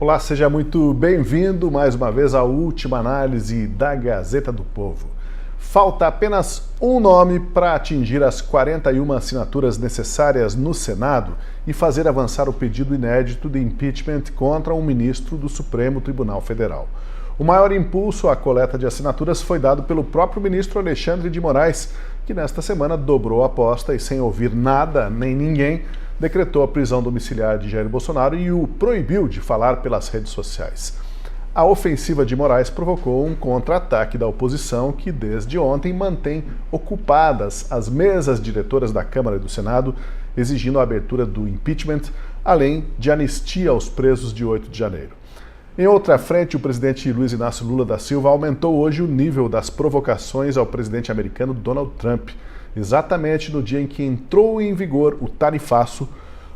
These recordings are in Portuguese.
Olá, seja muito bem-vindo mais uma vez à última análise da Gazeta do Povo. Falta apenas um nome para atingir as 41 assinaturas necessárias no Senado e fazer avançar o pedido inédito de impeachment contra um ministro do Supremo Tribunal Federal. O maior impulso à coleta de assinaturas foi dado pelo próprio ministro Alexandre de Moraes, que nesta semana dobrou a aposta e, sem ouvir nada nem ninguém, decretou a prisão domiciliar de Jair Bolsonaro e o proibiu de falar pelas redes sociais. A ofensiva de Moraes provocou um contra-ataque da oposição que, desde ontem, mantém ocupadas as mesas diretoras da Câmara e do Senado, exigindo a abertura do impeachment, além de anistia aos presos de 8 de janeiro. Em outra frente, o presidente Luiz Inácio Lula da Silva aumentou hoje o nível das provocações ao presidente americano Donald Trump. Exatamente no dia em que entrou em vigor o tarifaço,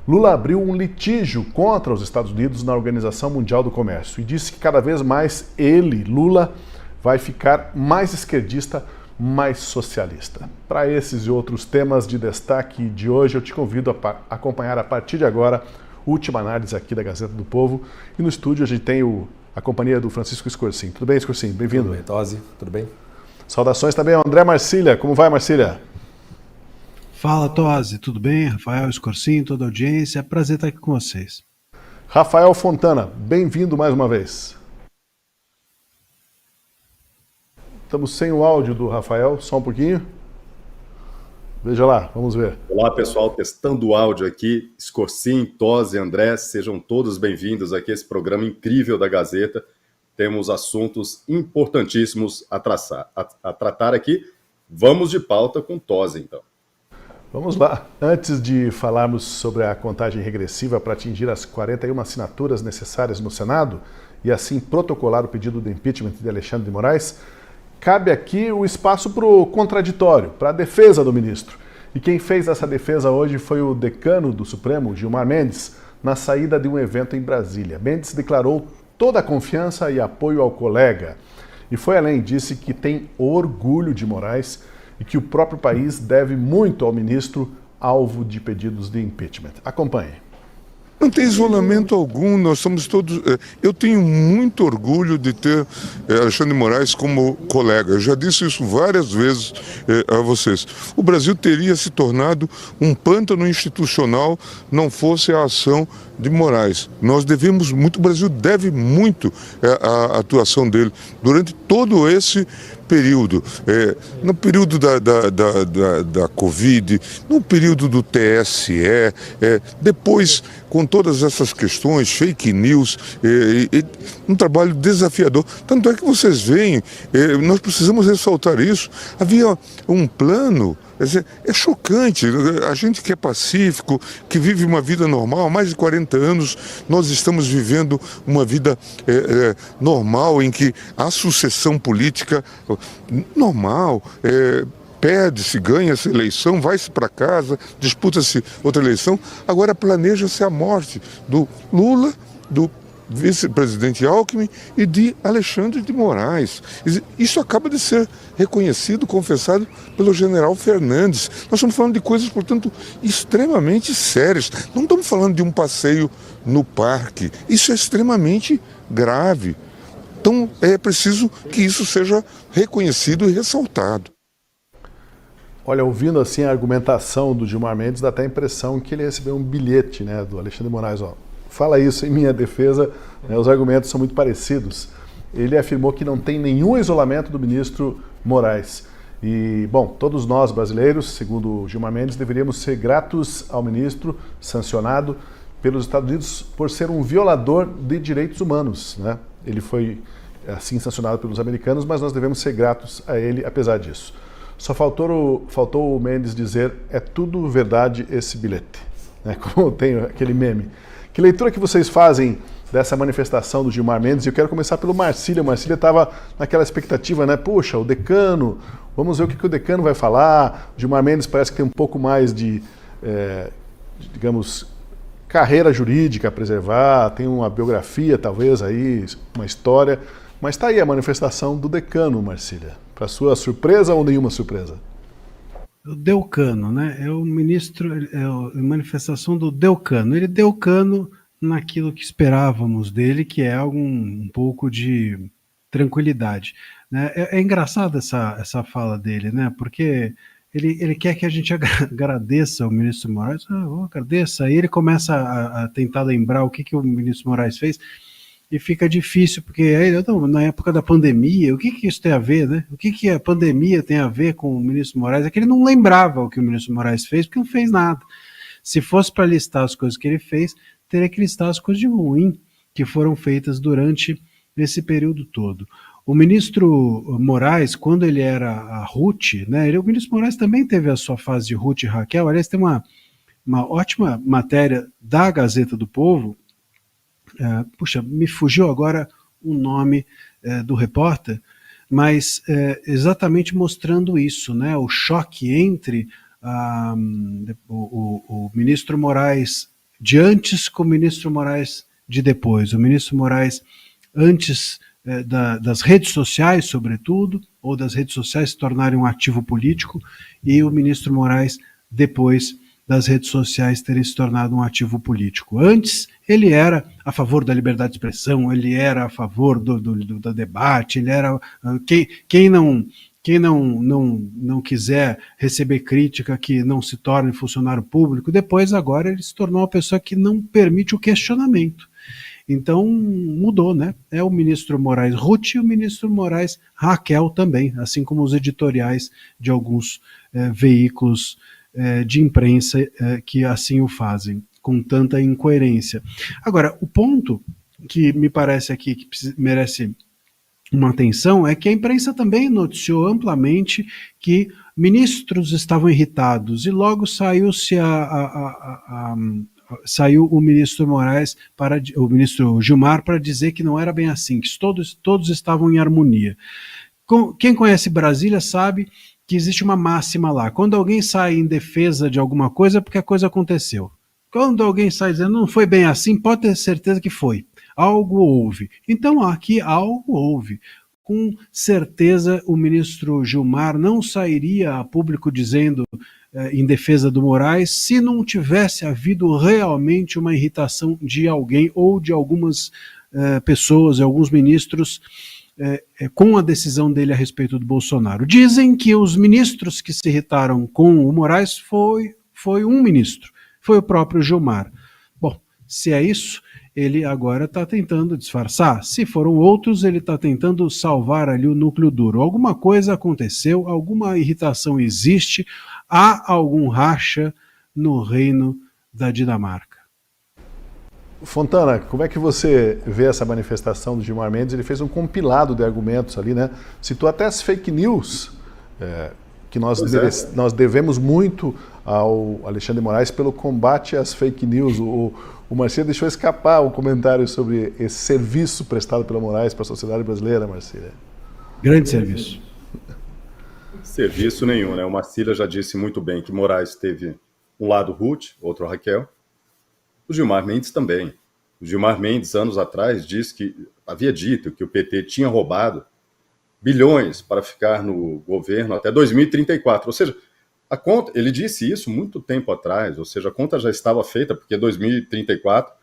Lula abriu um litígio contra os Estados Unidos na Organização Mundial do Comércio e disse que cada vez mais ele, Lula, vai ficar mais esquerdista, mais socialista. Para esses e outros temas de destaque de hoje, eu te convido a acompanhar a partir de agora a última análise aqui da Gazeta do Povo. E no estúdio a gente tem a companhia do Francisco Escorcin. Tudo bem, Escorcin? Bem-vindo. Tudo bem, Tosi. Tudo bem? Saudações também ao André Marcília. Como vai, Marcília? Fala, Tosi, tudo bem? Rafael Escorcin, toda a audiência, é prazer estar aqui com vocês. Rafael Fontana, bem-vindo mais uma vez. Estamos sem o áudio do Rafael, só um pouquinho. Veja lá, vamos ver. Olá, pessoal, testando o áudio aqui. Escorcin, Tosi, André, sejam todos bem-vindos aqui a esse programa incrível da Gazeta. Temos assuntos importantíssimos a tratar aqui. Vamos de pauta com Tosi, então. Vamos lá. Antes de falarmos sobre a contagem regressiva para atingir as 41 assinaturas necessárias no Senado e assim protocolar o pedido de impeachment de Alexandre de Moraes, cabe aqui o espaço para o contraditório, para a defesa do ministro. E quem fez essa defesa hoje foi o decano do Supremo, Gilmar Mendes, na saída de um evento em Brasília. Mendes declarou toda a confiança e apoio ao colega. E foi além, disse que tem orgulho de Moraes e que o próprio país deve muito ao ministro, alvo de pedidos de impeachment. Acompanhe. Não tem isolamento algum, nós somos todos... Eu tenho muito orgulho de ter Alexandre de Moraes como colega. Eu já disse isso várias vezes a vocês. O Brasil teria se tornado um pântano institucional não fosse a ação de Moraes. Nós devemos muito, o Brasil deve muito à atuação dele durante todo esse período, no período da Covid, no período do TSE, depois com todas essas questões, fake news, um trabalho desafiador. Tanto é que vocês veem, nós precisamos ressaltar isso, havia um plano. É chocante, a gente que é pacífico, que vive uma vida normal, há mais de 40 anos nós estamos vivendo uma vida normal, em que a sucessão política normal, perde-se, ganha-se eleição, vai-se para casa, disputa-se outra eleição, agora planeja-se a morte do Lula, do vice-presidente Alckmin e de Alexandre de Moraes. Isso acaba de ser reconhecido, confessado pelo general Fernandes. Nós estamos falando de coisas, portanto, extremamente sérias. Não estamos falando de um passeio no parque. Isso é extremamente grave. Então, é preciso que isso seja reconhecido e ressaltado. Olha, ouvindo assim a argumentação do Gilmar Mendes, dá até a impressão que ele recebeu um bilhete, né, do Alexandre de Moraes, fala isso em minha defesa, né, os argumentos são muito parecidos. Ele afirmou que não tem nenhum isolamento do ministro Moraes. E, bom, todos nós brasileiros, segundo o Gilmar Mendes, deveríamos ser gratos ao ministro sancionado pelos Estados Unidos por ser um violador de direitos humanos, né? Ele foi, assim, sancionado pelos americanos, mas nós devemos ser gratos a ele apesar disso. Só faltou o Mendes dizer, é tudo verdade esse bilhete, né? Como tem aquele meme. Que leitura que vocês fazem dessa manifestação do Gilmar Mendes? E eu quero começar pelo Marcília. O Marcília estava naquela expectativa, né? Puxa, o decano, vamos ver o que o decano vai falar. O Gilmar Mendes parece que tem um pouco mais de digamos, carreira jurídica a preservar, tem uma biografia talvez aí, uma história. Mas está aí a manifestação do decano, Marcília. Para sua surpresa ou nenhuma surpresa? O Delcano, né? É o ministro, é a manifestação do Delcano. Ele deu cano naquilo que esperávamos dele, que é um pouco de tranquilidade, né? É engraçado essa fala dele, né? Porque ele quer que a gente agradeça ao ministro Moraes, agradeça, aí ele começa a tentar lembrar o que o ministro Moraes fez, e fica difícil, porque aí, na época da pandemia, o que isso tem a ver, né? O que a pandemia tem a ver com o ministro Moraes? É que ele não lembrava o que o ministro Moraes fez, porque não fez nada. Se fosse para listar as coisas que ele fez, teria que listar as coisas de ruim que foram feitas durante esse período todo. O ministro Moraes, quando ele era a Ruth, né, o ministro Moraes também teve a sua fase de Ruth e Raquel. Aliás, tem uma ótima matéria da Gazeta do Povo. Puxa, me fugiu agora o nome do repórter, mas exatamente mostrando isso, né, o choque entre o ministro Moraes de antes com o ministro Moraes de depois. O ministro Moraes antes das redes sociais, sobretudo, ou das redes sociais se tornarem um ativo político, e o ministro Moraes depois das redes sociais terem se tornado um ativo político. Antes, ele era a favor da liberdade de expressão, ele era a favor do debate, ele era... Quem não quiser receber crítica, que não se torne funcionário público, depois agora ele se tornou uma pessoa que não permite o questionamento. Então mudou, né? É o ministro Moraes Ruth e o ministro Moraes Raquel também, assim como os editoriais de alguns veículos de imprensa que assim o fazem, com tanta incoerência. Agora, o ponto que me parece aqui que merece uma atenção é que a imprensa também noticiou amplamente que ministros estavam irritados e logo saiu o ministro Moraes o ministro Gilmar para dizer que não era bem assim, que todos estavam em harmonia. Quem conhece Brasília sabe que existe uma máxima lá: quando alguém sai em defesa de alguma coisa é porque a coisa aconteceu. Quando alguém sai dizendo não foi bem assim, pode ter certeza que foi. Algo houve. Então aqui algo houve. Com certeza o ministro Gilmar não sairia a público dizendo em defesa do Moraes se não tivesse havido realmente uma irritação de alguém ou de algumas pessoas, alguns ministros com a decisão dele a respeito do Bolsonaro. Dizem que os ministros que se irritaram com o Moraes foi um ministro, foi o próprio Gilmar. Bom, se é isso, ele agora está tentando disfarçar. Se foram outros, ele está tentando salvar ali o núcleo duro. Alguma coisa aconteceu, alguma irritação existe, há algum racha no reino da Dinamarca. Fontana, como é que você vê essa manifestação do Gilmar Mendes? Ele fez um compilado de argumentos ali, né? Citou até as fake news, que nós devemos muito ao Alexandre de Moraes pelo combate às fake news. O Marcílio deixou escapar o comentário sobre esse serviço prestado pelo Moraes para a sociedade brasileira, Marcílio. Grande serviço. Serviço nenhum, né? O Marcílio já disse muito bem que Moraes teve um lado Ruth, outro Raquel. O Gilmar Mendes também. O Gilmar Mendes, anos atrás, havia dito que o PT tinha roubado bilhões para ficar no governo até 2034. Ou seja, a conta, ele disse isso muito tempo atrás, ou seja, a conta já estava feita, porque 2034,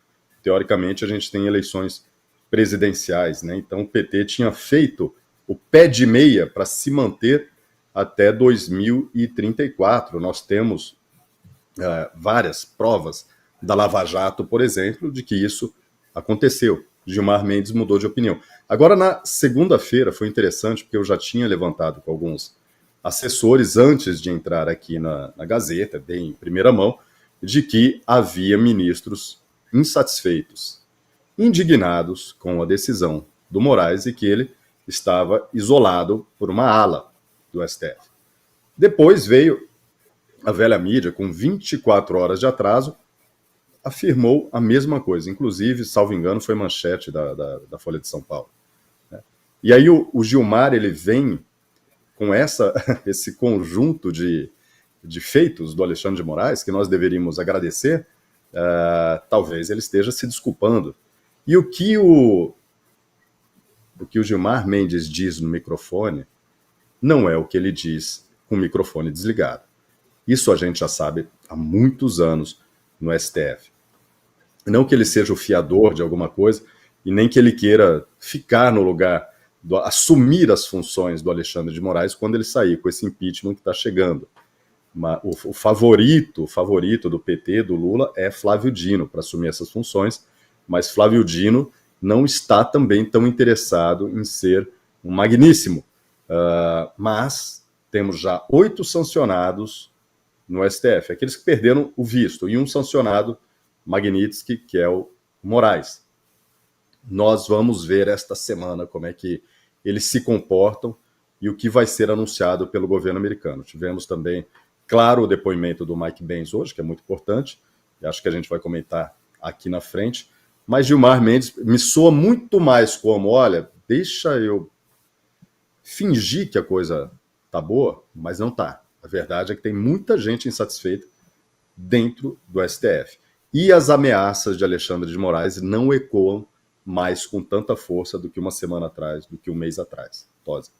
teoricamente, a gente tem eleições presidenciais, né? Então o PT tinha feito o pé de meia para se manter até 2034. Nós temos várias provas da Lava Jato, por exemplo, de que isso aconteceu. Gilmar Mendes mudou de opinião. Agora, na segunda-feira, foi interessante, porque eu já tinha levantado com alguns assessores, antes de entrar aqui na Gazeta, bem em primeira mão, de que havia ministros insatisfeitos, indignados com a decisão do Moraes e que ele estava isolado por uma ala do STF. Depois veio a velha mídia, com 24 horas de atraso, afirmou a mesma coisa. Inclusive, salvo engano, foi manchete da Folha de São Paulo. E aí o Gilmar, ele vem com esse conjunto de feitos do Alexandre de Moraes, que nós deveríamos agradecer. Talvez ele esteja se desculpando. E o que o Gilmar Mendes diz no microfone não é o que ele diz com o microfone desligado. Isso a gente já sabe há muitos anos no STF. Não que ele seja o fiador de alguma coisa, e nem que ele queira ficar no lugar, assumir as funções do Alexandre de Moraes quando ele sair com esse impeachment que está chegando. O favorito do PT, do Lula, é Flávio Dino para assumir essas funções, mas Flávio Dino não está também tão interessado em ser um magníssimo. Mas temos já 8 sancionados no STF, aqueles que perderam o visto, e um sancionado, Magnitsky, que é o Moraes. Nós vamos ver esta semana como é que eles se comportam e o que vai ser anunciado pelo governo americano. Tivemos também, claro, o depoimento do Mike Pence hoje, que é muito importante, e acho que a gente vai comentar aqui na frente, mas Gilmar Mendes me soa muito mais como, olha, deixa eu fingir que a coisa tá boa, mas não tá. A verdade é que tem muita gente insatisfeita dentro do STF. E as ameaças de Alexandre de Moraes não ecoam mais com tanta força do que uma semana atrás, do que um mês atrás. Tosi.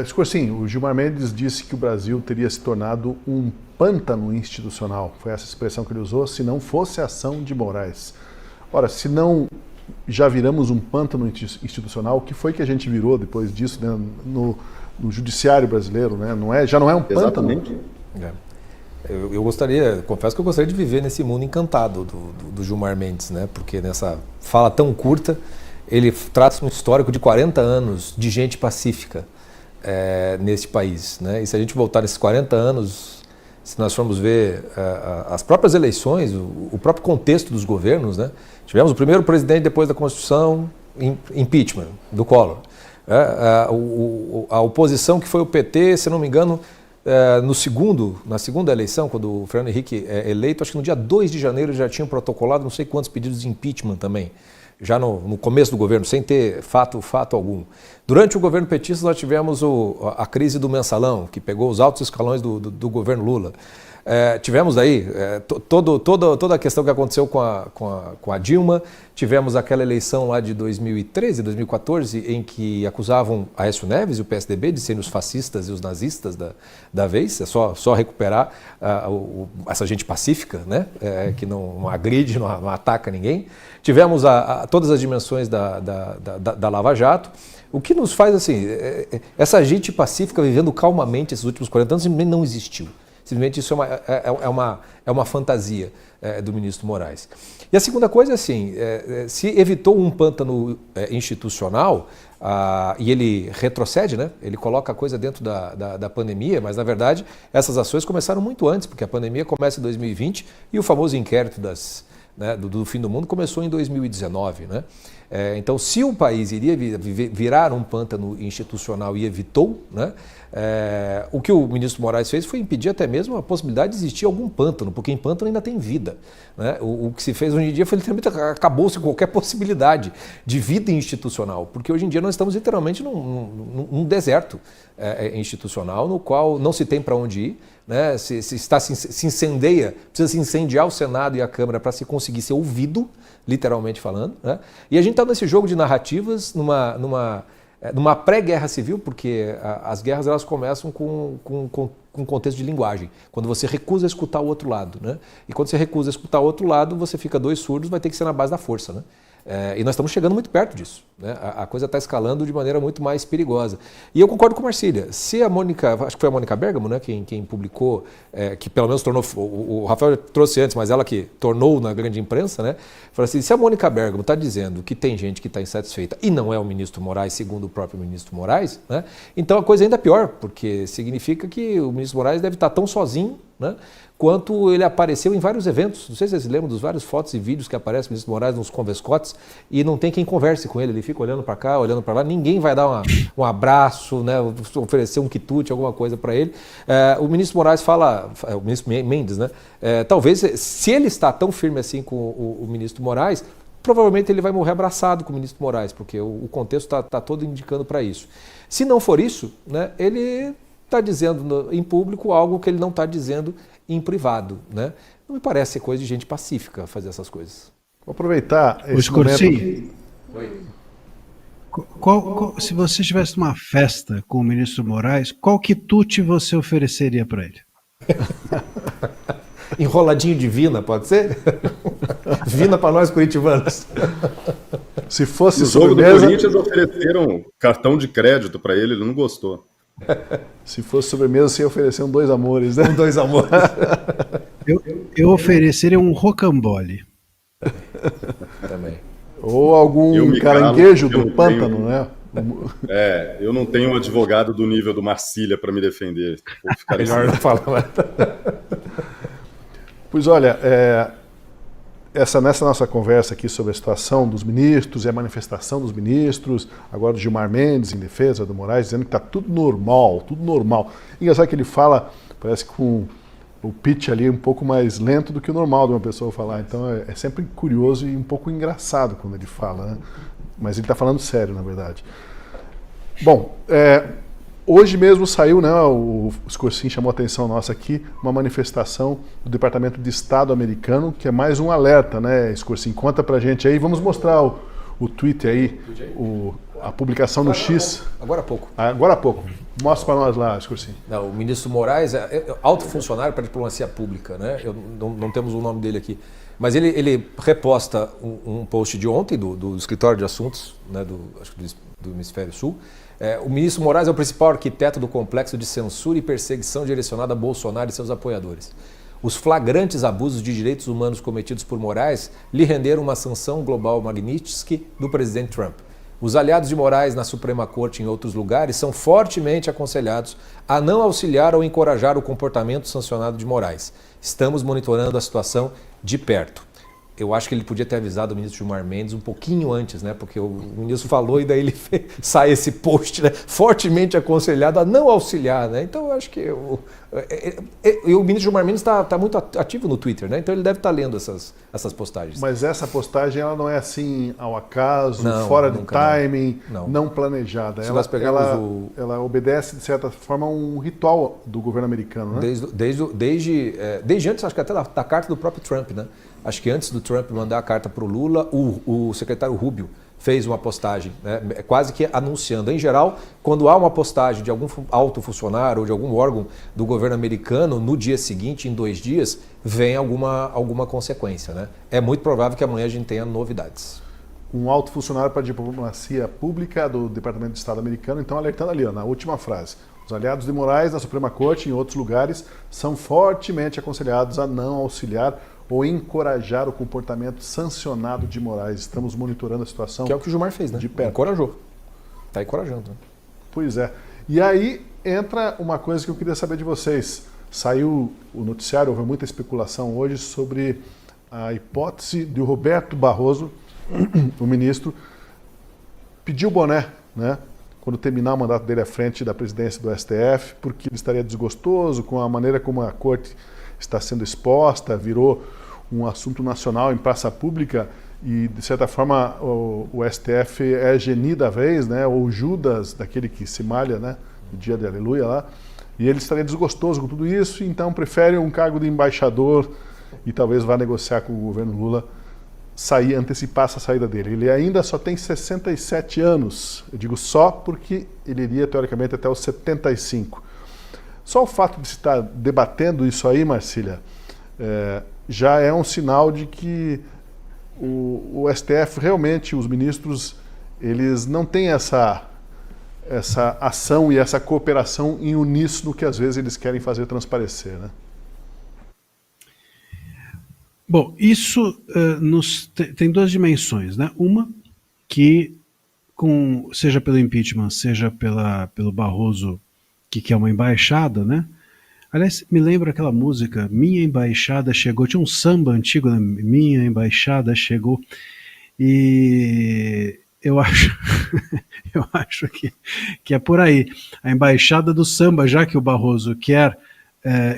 Escorsim, o Gilmar Mendes disse que o Brasil teria se tornado um pântano institucional. Foi essa expressão que ele usou, se não fosse a ação de Moraes. Ora, se não já viramos um pântano institucional, o que foi que a gente virou depois disso, né, no judiciário brasileiro, né? Já não é um pântano? Exatamente. Eu gostaria, confesso que eu gostaria de viver nesse mundo encantado do Gilmar Mendes, né? Porque nessa fala tão curta, ele traz um histórico de 40 anos de gente pacífica neste país, né? E se a gente voltar nesses 40 anos, se nós formos ver as próprias eleições, o próprio contexto dos governos, né? Tivemos o primeiro presidente depois da Constituição, impeachment do Collor. A oposição que foi o PT, se não me engano, na segunda eleição, quando o Fernando Henrique é eleito, acho que no dia 2 de janeiro já tinham protocolado não sei quantos pedidos de impeachment também, já no começo do governo, sem ter fato algum. Durante o governo petista nós tivemos a crise do mensalão, que pegou os altos escalões do governo Lula. Tivemos aí toda a questão que aconteceu com a Dilma, tivemos aquela eleição lá de 2013, 2014, em que acusavam Aécio Neves e o PSDB de serem os fascistas e os nazistas da vez. É só recuperar essa gente pacífica, né? Que não agride, não ataca ninguém. Tivemos todas as dimensões da Lava Jato. O que nos faz assim, essa gente pacífica vivendo calmamente esses últimos 40 anos simplesmente não existiu. Simplesmente isso é uma fantasia do ministro Moraes. E a segunda coisa é assim, se evitou um pântano institucional, e ele retrocede, né? Ele coloca a coisa dentro da pandemia, mas na verdade essas ações começaram muito antes, porque a pandemia começa em 2020 e o famoso inquérito do fim do mundo começou em 2019, né? Então, se o país iria virar um pântano institucional e evitou, né? O que o ministro Moraes fez foi impedir até mesmo a possibilidade de existir algum pântano, porque em pântano ainda tem vida, né? O que se fez hoje em dia foi literalmente acabou-se qualquer possibilidade de vida institucional, porque hoje em dia nós estamos literalmente num deserto institucional no qual não se tem para onde ir, né? Se incendeia, precisa se incendiar o Senado e a Câmara para se conseguir ser ouvido, literalmente falando, né? E a gente está nesse jogo de narrativas numa pré-guerra civil, porque as guerras elas começam com contexto de linguagem, quando você recusa escutar o outro lado, né? E quando você recusa escutar o outro lado, você fica 2 surdos, vai ter que ser na base da força, né? E nós estamos chegando muito perto disso, né? A coisa está escalando de maneira muito mais perigosa. E eu concordo com a Marcília. Se a Mônica, acho que foi a Mônica Bergamo, né, quem publicou, que pelo menos tornou, o Rafael trouxe antes, mas ela que tornou na grande imprensa, né? Falou assim, se a Mônica Bergamo está dizendo que tem gente que está insatisfeita e não é o ministro Moraes, segundo o próprio ministro Moraes, né? Então a coisa ainda é pior, porque significa que o ministro Moraes deve estar tão sozinho, né, quanto ele apareceu em vários eventos. Não sei se vocês lembram dos vários fotos e vídeos que aparecem o ministro Moraes nos convescotes e não tem quem converse com ele. Ele fica olhando para cá, olhando para lá. Ninguém vai dar um abraço, né, oferecer um quitute, alguma coisa para ele. O ministro Moraes fala, o ministro Mendes, né, talvez, se ele está tão firme assim com o ministro Moraes, provavelmente ele vai morrer abraçado com o ministro Moraes, porque o contexto está todo indicando para isso. Se não for isso, né, ele está dizendo em público algo que ele não está dizendo em privado, né? Não me parece ser coisa de gente pacífica fazer essas coisas. Vou aproveitar esse momento. Se você estivesse numa festa com o ministro Moraes, qual quitute você ofereceria para ele? enroladinho de Vina, pode ser? Vina para nós curitibanos. Se fosse No jogo do sobremesa, Corinthians ofereceram cartão de crédito para ele não gostou. se fosse sobremesa, você ia oferecer dois amores, né? Dois amores. Eu ofereceria um rocambole. Também. Ou algum Eu me caranguejo calo, eu do não pântano, tenho- né? Eu não tenho um advogado do nível do Marcília para me defender. Vou ficar Melhor não falar. Pois olha, nessa nossa conversa aqui sobre a situação dos ministros e a manifestação dos ministros, agora do Gilmar Mendes em defesa do Moraes, dizendo que está tudo normal, tudo normal. Engraçado que ele fala, parece que com o pitch ali um pouco mais lento do que o normal de uma pessoa falar. Então é sempre curioso e um pouco engraçado quando ele fala, né? Mas ele está falando sério, na verdade. Bom, hoje mesmo saiu, né, o Scorsin chamou a atenção nossa aqui, uma manifestação do Departamento de Estado americano, que é mais um alerta, né, Scorsin? Conta pra gente aí, vamos mostrar o tweet aí, a publicação no X. Agora há pouco. Agora há pouco. Mostra pra nós lá, Scorsin. Não, o ministro Moraes é alto funcionário para a diplomacia pública, né? Não temos o nome dele aqui. Mas ele reposta um post de ontem do Escritório de Assuntos, né, acho que do Hemisfério Sul. O ministro Moraes é o principal arquiteto do complexo de censura e perseguição direcionada a Bolsonaro e seus apoiadores. Os flagrantes abusos de direitos humanos cometidos por Moraes lhe renderam uma sanção global Magnitsky do presidente Trump. Os aliados de Moraes na Suprema Corte e em outros lugares são fortemente aconselhados a não auxiliar ou encorajar o comportamento sancionado de Moraes. Estamos monitorando a situação de perto. Eu acho que ele podia ter avisado o ministro Gilmar Mendes um pouquinho antes, né? Porque o ministro falou e daí ele sai esse post, né? Fortemente aconselhado a não auxiliar, né? Então eu acho que o ministro Gilmar Mendes está muito ativo no Twitter, né? Então ele deve estar lendo essas postagens. Mas essa postagem ela não é assim ao acaso, Não, fora de nunca não. timing, Não. não planejada. Se nós pegarmos ela obedece, de certa forma, a um ritual do governo americano, né? Desde antes, acho que até da carta do próprio Trump, né? Acho que antes do Trump mandar a carta para o Lula, o secretário Rubio fez uma postagem, né? Quase que anunciando. Em geral, quando há uma postagem de algum alto funcionário ou de algum órgão do governo americano, no dia seguinte, em 2 dias, vem alguma consequência, né? É muito provável que amanhã a gente tenha novidades. Um alto funcionário para a diplomacia pública do Departamento de Estado americano, então alertando ali, ó, na última frase. Os aliados de Moraes na Suprema Corte e em outros lugares são fortemente aconselhados a não auxiliar ou encorajar o comportamento sancionado de Moraes. Estamos monitorando a situação. Que é o que o Gilmar fez, né? De perto. Encorajou. Está encorajando. Né? Pois é. E aí entra uma coisa que eu queria saber de vocês. Saiu o noticiário, houve muita especulação hoje sobre a hipótese de o Roberto Barroso, o ministro, pedir o boné, né? Quando terminar o mandato dele à frente da presidência do STF, porque ele estaria desgostoso com a maneira como a corte está sendo exposta, virou um assunto nacional em praça pública e, de certa forma, o STF é geni da vez, né? Ou Judas, daquele que se malha, né? No dia de Aleluia lá. E ele estaria desgostoso com tudo isso, então prefere um cargo de embaixador e talvez vá negociar com o governo Lula, antecipar essa saída dele. Ele ainda só tem 67 anos. Eu digo só porque ele iria, teoricamente, até os 75. Só o fato de se estar debatendo isso aí, Marcília, já é um sinal de que o STF realmente, os ministros, eles não têm essa ação e essa cooperação em uníssono que às vezes eles querem fazer transparecer, né? Bom, isso tem 2 dimensões, né? Uma que, seja pelo impeachment, seja pelo Barroso, que quer uma embaixada, né? Aliás, me lembra aquela música, Minha Embaixada Chegou, tinha um samba antigo, né? Minha Embaixada Chegou, e eu acho, eu acho que é por aí, a embaixada do samba, já que o Barroso quer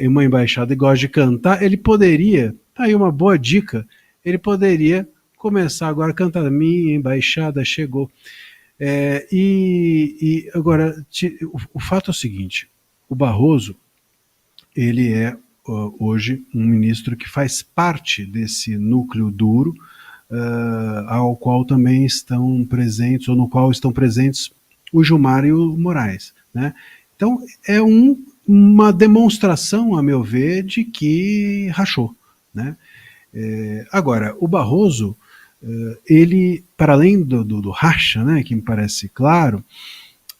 uma embaixada e gosta de cantar, ele poderia, tá aí uma boa dica, ele poderia começar agora a cantar, Minha Embaixada Chegou. E agora, o fato é o seguinte, o Barroso, ele é hoje um ministro que faz parte desse núcleo duro, ao qual também estão presentes, ou no qual estão presentes o Gilmar e o Moraes, né? Então é uma demonstração, a meu ver, de que rachou, né? Agora, o Barroso, ele, para além do racha, né, que me parece claro,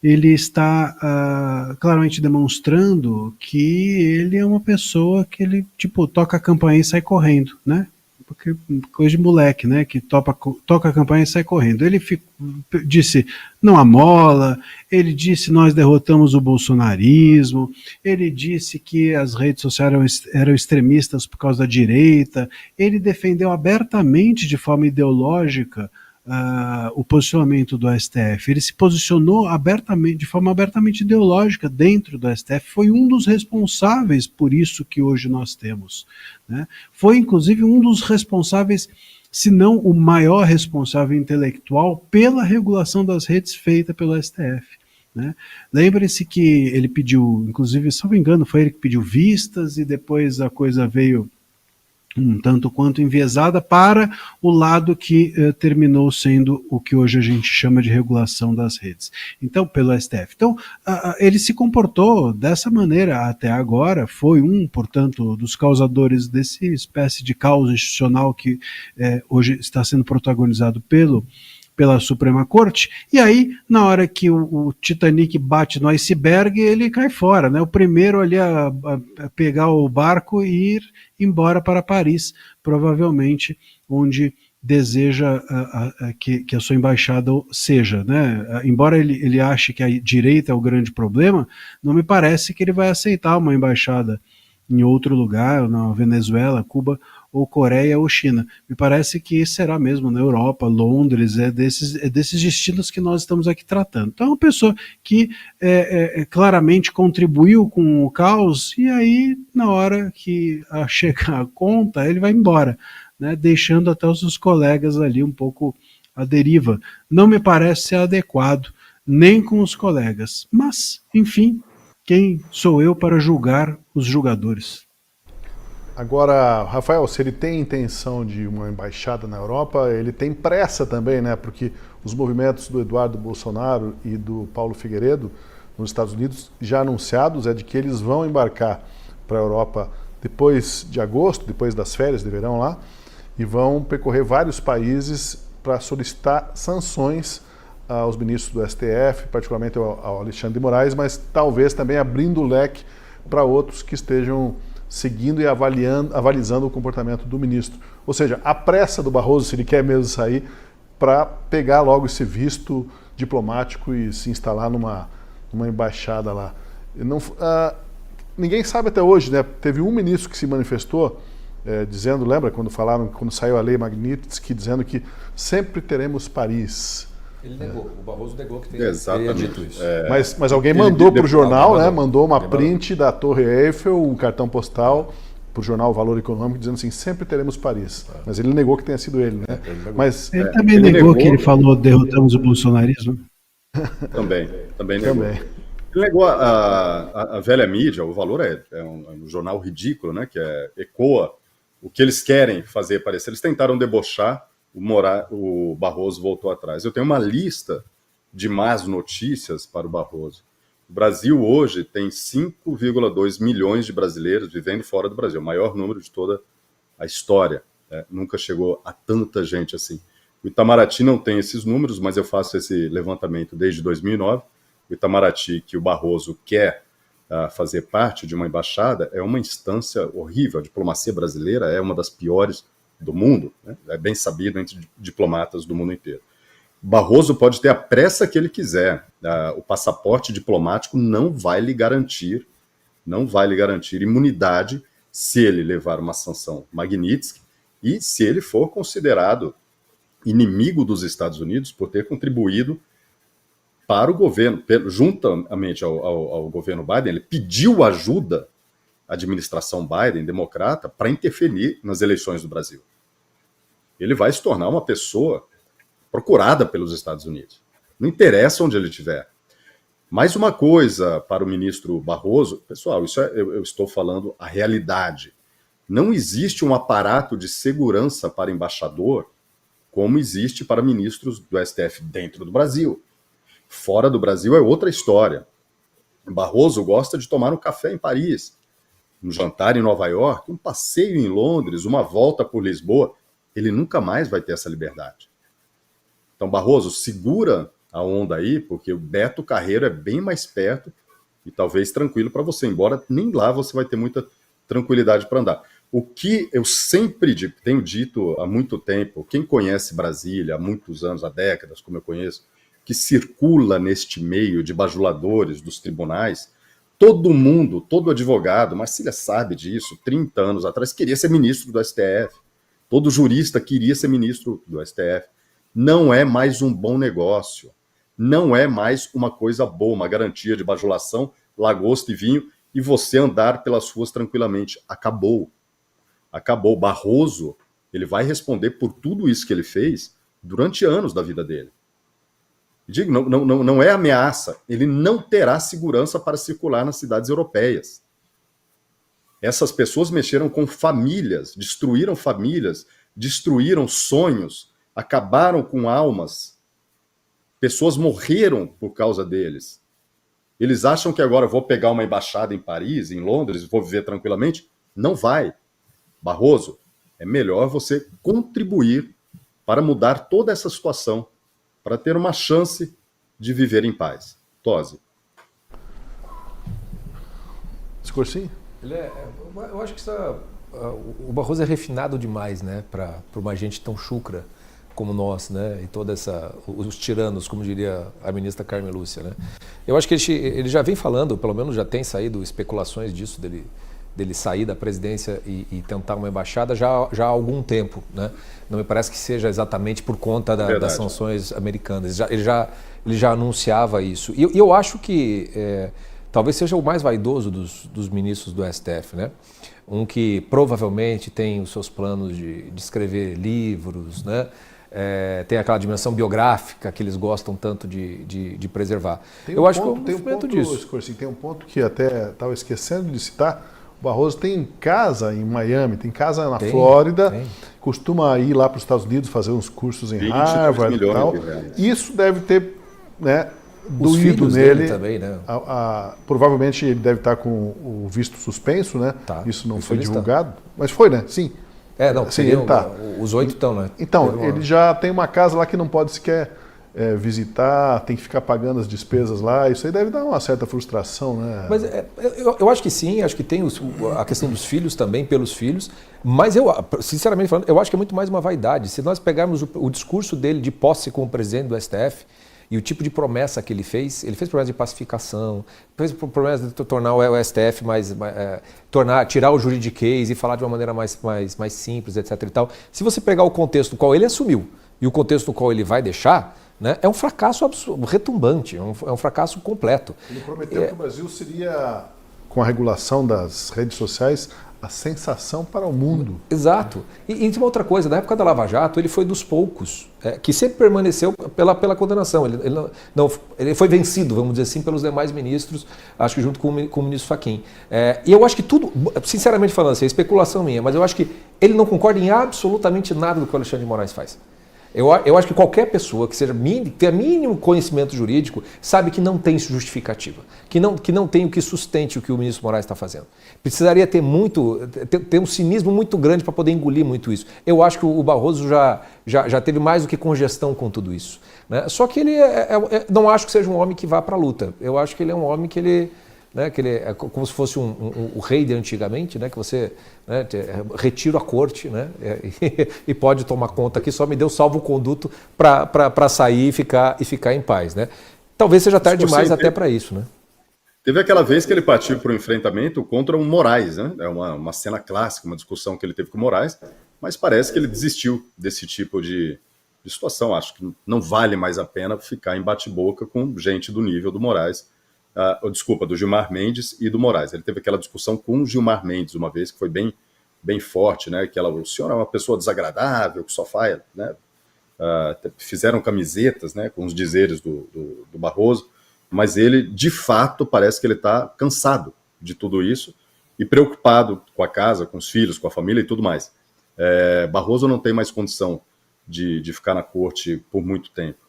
ele está claramente demonstrando que ele é uma pessoa que ele, tipo, toca a campainha e sai correndo, né? Porque coisa de moleque, né? Que toca a campainha e sai correndo. Ele disse não amola, ele disse nós derrotamos o bolsonarismo, ele disse que as redes sociais eram extremistas por causa da direita, ele defendeu abertamente, de forma ideológica, o posicionamento do STF. Ele se posicionou abertamente, de forma abertamente ideológica dentro do STF, foi um dos responsáveis por isso que hoje nós temos, né? Foi inclusive um dos responsáveis, se não o maior responsável intelectual pela regulação das redes feita pelo STF, né? Lembre-se que ele pediu, inclusive, se não me engano, foi ele que pediu vistas e depois a coisa veio um tanto quanto enviesada para o lado que terminou sendo o que hoje a gente chama de regulação das redes. Então, pelo STF. Então, ele se comportou dessa maneira até agora, foi portanto, dos causadores dessa espécie de caos institucional que hoje está sendo protagonizado pela Suprema Corte, e aí, na hora que o Titanic bate no iceberg, ele cai fora, né? O primeiro ali a pegar o barco e ir embora para Paris, provavelmente onde deseja que a sua embaixada seja, né? Embora ele ache que a direita é o grande problema, não me parece que ele vai aceitar uma embaixada em outro lugar, na Venezuela, Cuba, ou Coreia ou China. Me parece que será mesmo na Europa, Londres, é desses destinos que nós estamos aqui tratando. Então é uma pessoa que claramente contribuiu com o caos e aí, na hora que chegar a conta, ele vai embora, né, deixando até os seus colegas ali um pouco à deriva. Não me parece ser adequado, nem com os colegas. Mas, enfim, quem sou eu para julgar os julgadores? Agora, Rafael, se ele tem intenção de uma embaixada na Europa, ele tem pressa também, né? Porque os movimentos do Eduardo Bolsonaro e do Paulo Figueiredo nos Estados Unidos, já anunciados, é de que eles vão embarcar para a Europa depois de agosto, depois das férias de verão lá, e vão percorrer vários países para solicitar sanções aos ministros do STF, particularmente ao Alexandre de Moraes, mas talvez também abrindo o leque para outros que estejam seguindo e avalizando o comportamento do ministro. Ou seja, a pressa do Barroso, se ele quer mesmo sair, para pegar logo esse visto diplomático e se instalar numa embaixada lá. Ninguém sabe até hoje, né? Teve um ministro que se manifestou dizendo, lembra quando saiu a lei Magnitsky, dizendo que sempre teremos Paris. Ele negou, o Barroso negou que teria dito isso. Mas alguém mandou para o jornal, né? Mandou uma print da Torre Eiffel, um cartão postal, para o jornal Valor Econômico, dizendo assim, sempre teremos Paris. Mas ele negou que tenha sido ele, né? Ele também negou que ele falou derrotamos o bolsonarismo. Também negou. Ele negou a velha mídia, o Valor é um jornal ridículo, né? Que ecoa o que eles querem fazer parecer. Eles tentaram debochar, o Barroso voltou atrás. Eu tenho uma lista de más notícias para o Barroso. O Brasil hoje tem 5,2 milhões de brasileiros vivendo fora do Brasil, o maior número de toda a história. Nunca chegou a tanta gente assim. O Itamaraty não tem esses números, mas eu faço esse levantamento desde 2009. O Itamaraty, que o Barroso quer fazer parte de uma embaixada, é uma instância horrível. A diplomacia brasileira é uma das piores do mundo, né? É bem sabido entre diplomatas do mundo inteiro. Barroso pode ter a pressa que ele quiser, o passaporte diplomático não vai lhe garantir imunidade se ele levar uma sanção Magnitsky e se ele for considerado inimigo dos Estados Unidos por ter contribuído para o governo, juntamente ao governo Biden. Ele pediu ajuda à administração Biden, democrata, para interferir nas eleições do Brasil. Ele vai se tornar uma pessoa procurada pelos Estados Unidos. Não interessa onde ele estiver. Mais uma coisa para o ministro Barroso, pessoal, eu estou falando a realidade. Não existe um aparato de segurança para embaixador como existe para ministros do STF dentro do Brasil. Fora do Brasil é outra história. Barroso gosta de tomar um café em Paris. um jantar em Nova York, um passeio em Londres, uma volta por Lisboa, ele nunca mais vai ter essa liberdade. Então, Barroso, segura a onda aí, porque o Beto Carreiro é bem mais perto e talvez tranquilo para você, embora nem lá você vai ter muita tranquilidade para andar. O que eu sempre tenho dito há muito tempo, quem conhece Brasília há muitos anos, há décadas, como eu conheço, que circula neste meio de bajuladores dos tribunais, todo mundo, todo advogado, Marcília sabe disso, 30 anos atrás, queria ser ministro do STF. Todo jurista queria ser ministro do STF. Não é mais um bom negócio. Não é mais uma coisa boa, uma garantia de bajulação, lagosta e vinho, e você andar pelas ruas tranquilamente. Acabou. Acabou. Barroso, ele vai responder por tudo isso que ele fez durante anos da vida dele. Digo, não é ameaça. Ele não terá segurança para circular nas cidades europeias. Essas pessoas mexeram com famílias, destruíram sonhos, acabaram com almas. Pessoas morreram por causa deles. Eles acham que agora vou pegar uma embaixada em Paris, em Londres, vou viver tranquilamente? Não vai. Barroso, é melhor você contribuir para mudar toda essa situação, para ter uma chance de viver em paz. Tosi. Discursinho? Eu acho que o Barroso é refinado demais, né, para uma gente tão chucra como nós, né, e os tiranos, como diria a ministra Carmen Lúcia, né. Eu acho que ele já vem falando, pelo menos já tem saído especulações disso, dele sair da presidência e tentar uma embaixada já há algum tempo, né. Não me parece que seja exatamente por conta das sanções americanas. Ele já anunciava isso. E eu acho que talvez seja o mais vaidoso dos ministros do STF, né? Um que provavelmente tem os seus planos de escrever livros, né? Tem aquela dimensão biográfica que eles gostam tanto de preservar. Eu acho que é um movimento disso. Tem um ponto que até estava esquecendo de citar. O Barroso tem casa em Miami, tem casa na Flórida, costuma ir lá para os Estados Unidos fazer uns cursos em Harvard e tal. Isso deve ter, né, doído nele também, né? Provavelmente ele deve estar com o visto suspenso, né? Isso não foi divulgado, mas foi, né? Sim. Sim, ele tá. Os 8 estão, né? Então, ele já tem uma casa lá que não pode sequer visitar, tem que ficar pagando as despesas lá. Isso aí deve dar uma certa frustração, né? Mas eu acho que sim, acho que tem a questão dos filhos também, pelos filhos, mas eu, sinceramente falando, eu acho que é muito mais uma vaidade. Se nós pegarmos o discurso dele de posse como presidente do STF, e o tipo de promessa que ele fez promessa de pacificação, fez promessa de tornar o STF tirar o juridiquês e falar de uma maneira mais simples, etc. e tal. Se você pegar o contexto no qual ele assumiu e o contexto no qual ele vai deixar, né, é um fracasso retumbante, é um fracasso completo. Ele prometeu que o Brasil seria, com a regulação das redes sociais, a sensação para o mundo. Exato. E uma outra coisa, na época da Lava Jato, ele foi dos poucos que sempre permaneceu pela condenação. Ele foi vencido, vamos dizer assim, pelos demais ministros, acho que junto com o ministro Fachin. E eu acho que tudo, sinceramente falando assim, é especulação minha, mas eu acho que ele não concorda em absolutamente nada do que o Alexandre de Moraes faz. Eu acho que qualquer pessoa que tenha mínimo conhecimento jurídico sabe que não tem justificativa, que não tem o que sustente o que o ministro Moraes está fazendo. Precisaria ter um cinismo muito grande para poder engolir muito isso. Eu acho que o Barroso já teve mais do que congestão com tudo isso, né? Só que ele não acho que seja um homem que vá para a luta. Eu acho que ele é um homem que ele é como se fosse o rei de antigamente, né, que você retira a corte, né, e pode tomar conta aqui, só me deu salvo-conduto para sair e ficar em paz, né. Talvez seja tarde demais até para isso, né. Teve aquela vez que ele partiu para o enfrentamento contra o Moraes, né? É uma cena clássica, uma discussão que ele teve com o Moraes, mas parece que ele desistiu desse tipo de situação. Acho que não vale mais a pena ficar em bate-boca com gente do nível do Moraes. Do Gilmar Mendes e do Moraes. Ele teve aquela discussão com o Gilmar Mendes uma vez, que foi bem forte, né? O senhor é uma pessoa desagradável, que só faz, né? Fizeram camisetas, né, com os dizeres do Barroso, mas ele, de fato, parece que ele está cansado de tudo isso e preocupado com a casa, com os filhos, com a família e tudo mais. Barroso não tem mais condição de ficar na corte por muito tempo.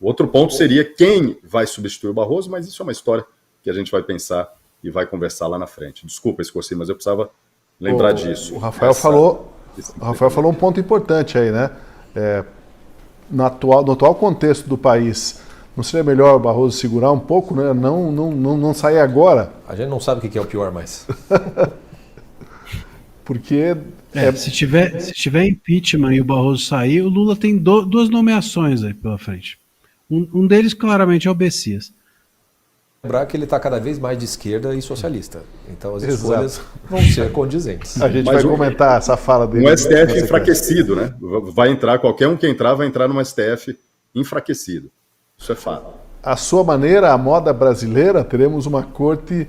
O outro ponto seria quem vai substituir o Barroso, mas isso é uma história que a gente vai pensar e vai conversar lá na frente. Desculpa, Escorsi, mas eu precisava lembrar disso. O Rafael falou um ponto importante aí, né? No atual contexto do país, não seria melhor o Barroso segurar um pouco, né? Não sair agora? A gente não sabe o que é o pior mais. Porque... Se tiver impeachment e o Barroso sair, o Lula tem duas nomeações aí pela frente. Um deles claramente é o Bessias. Lembrar que ele está cada vez mais de esquerda e socialista. Então as escolhas vão ser condizentes. A gente vai comentar essa fala dele. Um STF enfraquecido, né? Vai entrar, qualquer um que entrar vai entrar num STF enfraquecido. Isso é fato. À sua maneira, a moda brasileira, teremos uma corte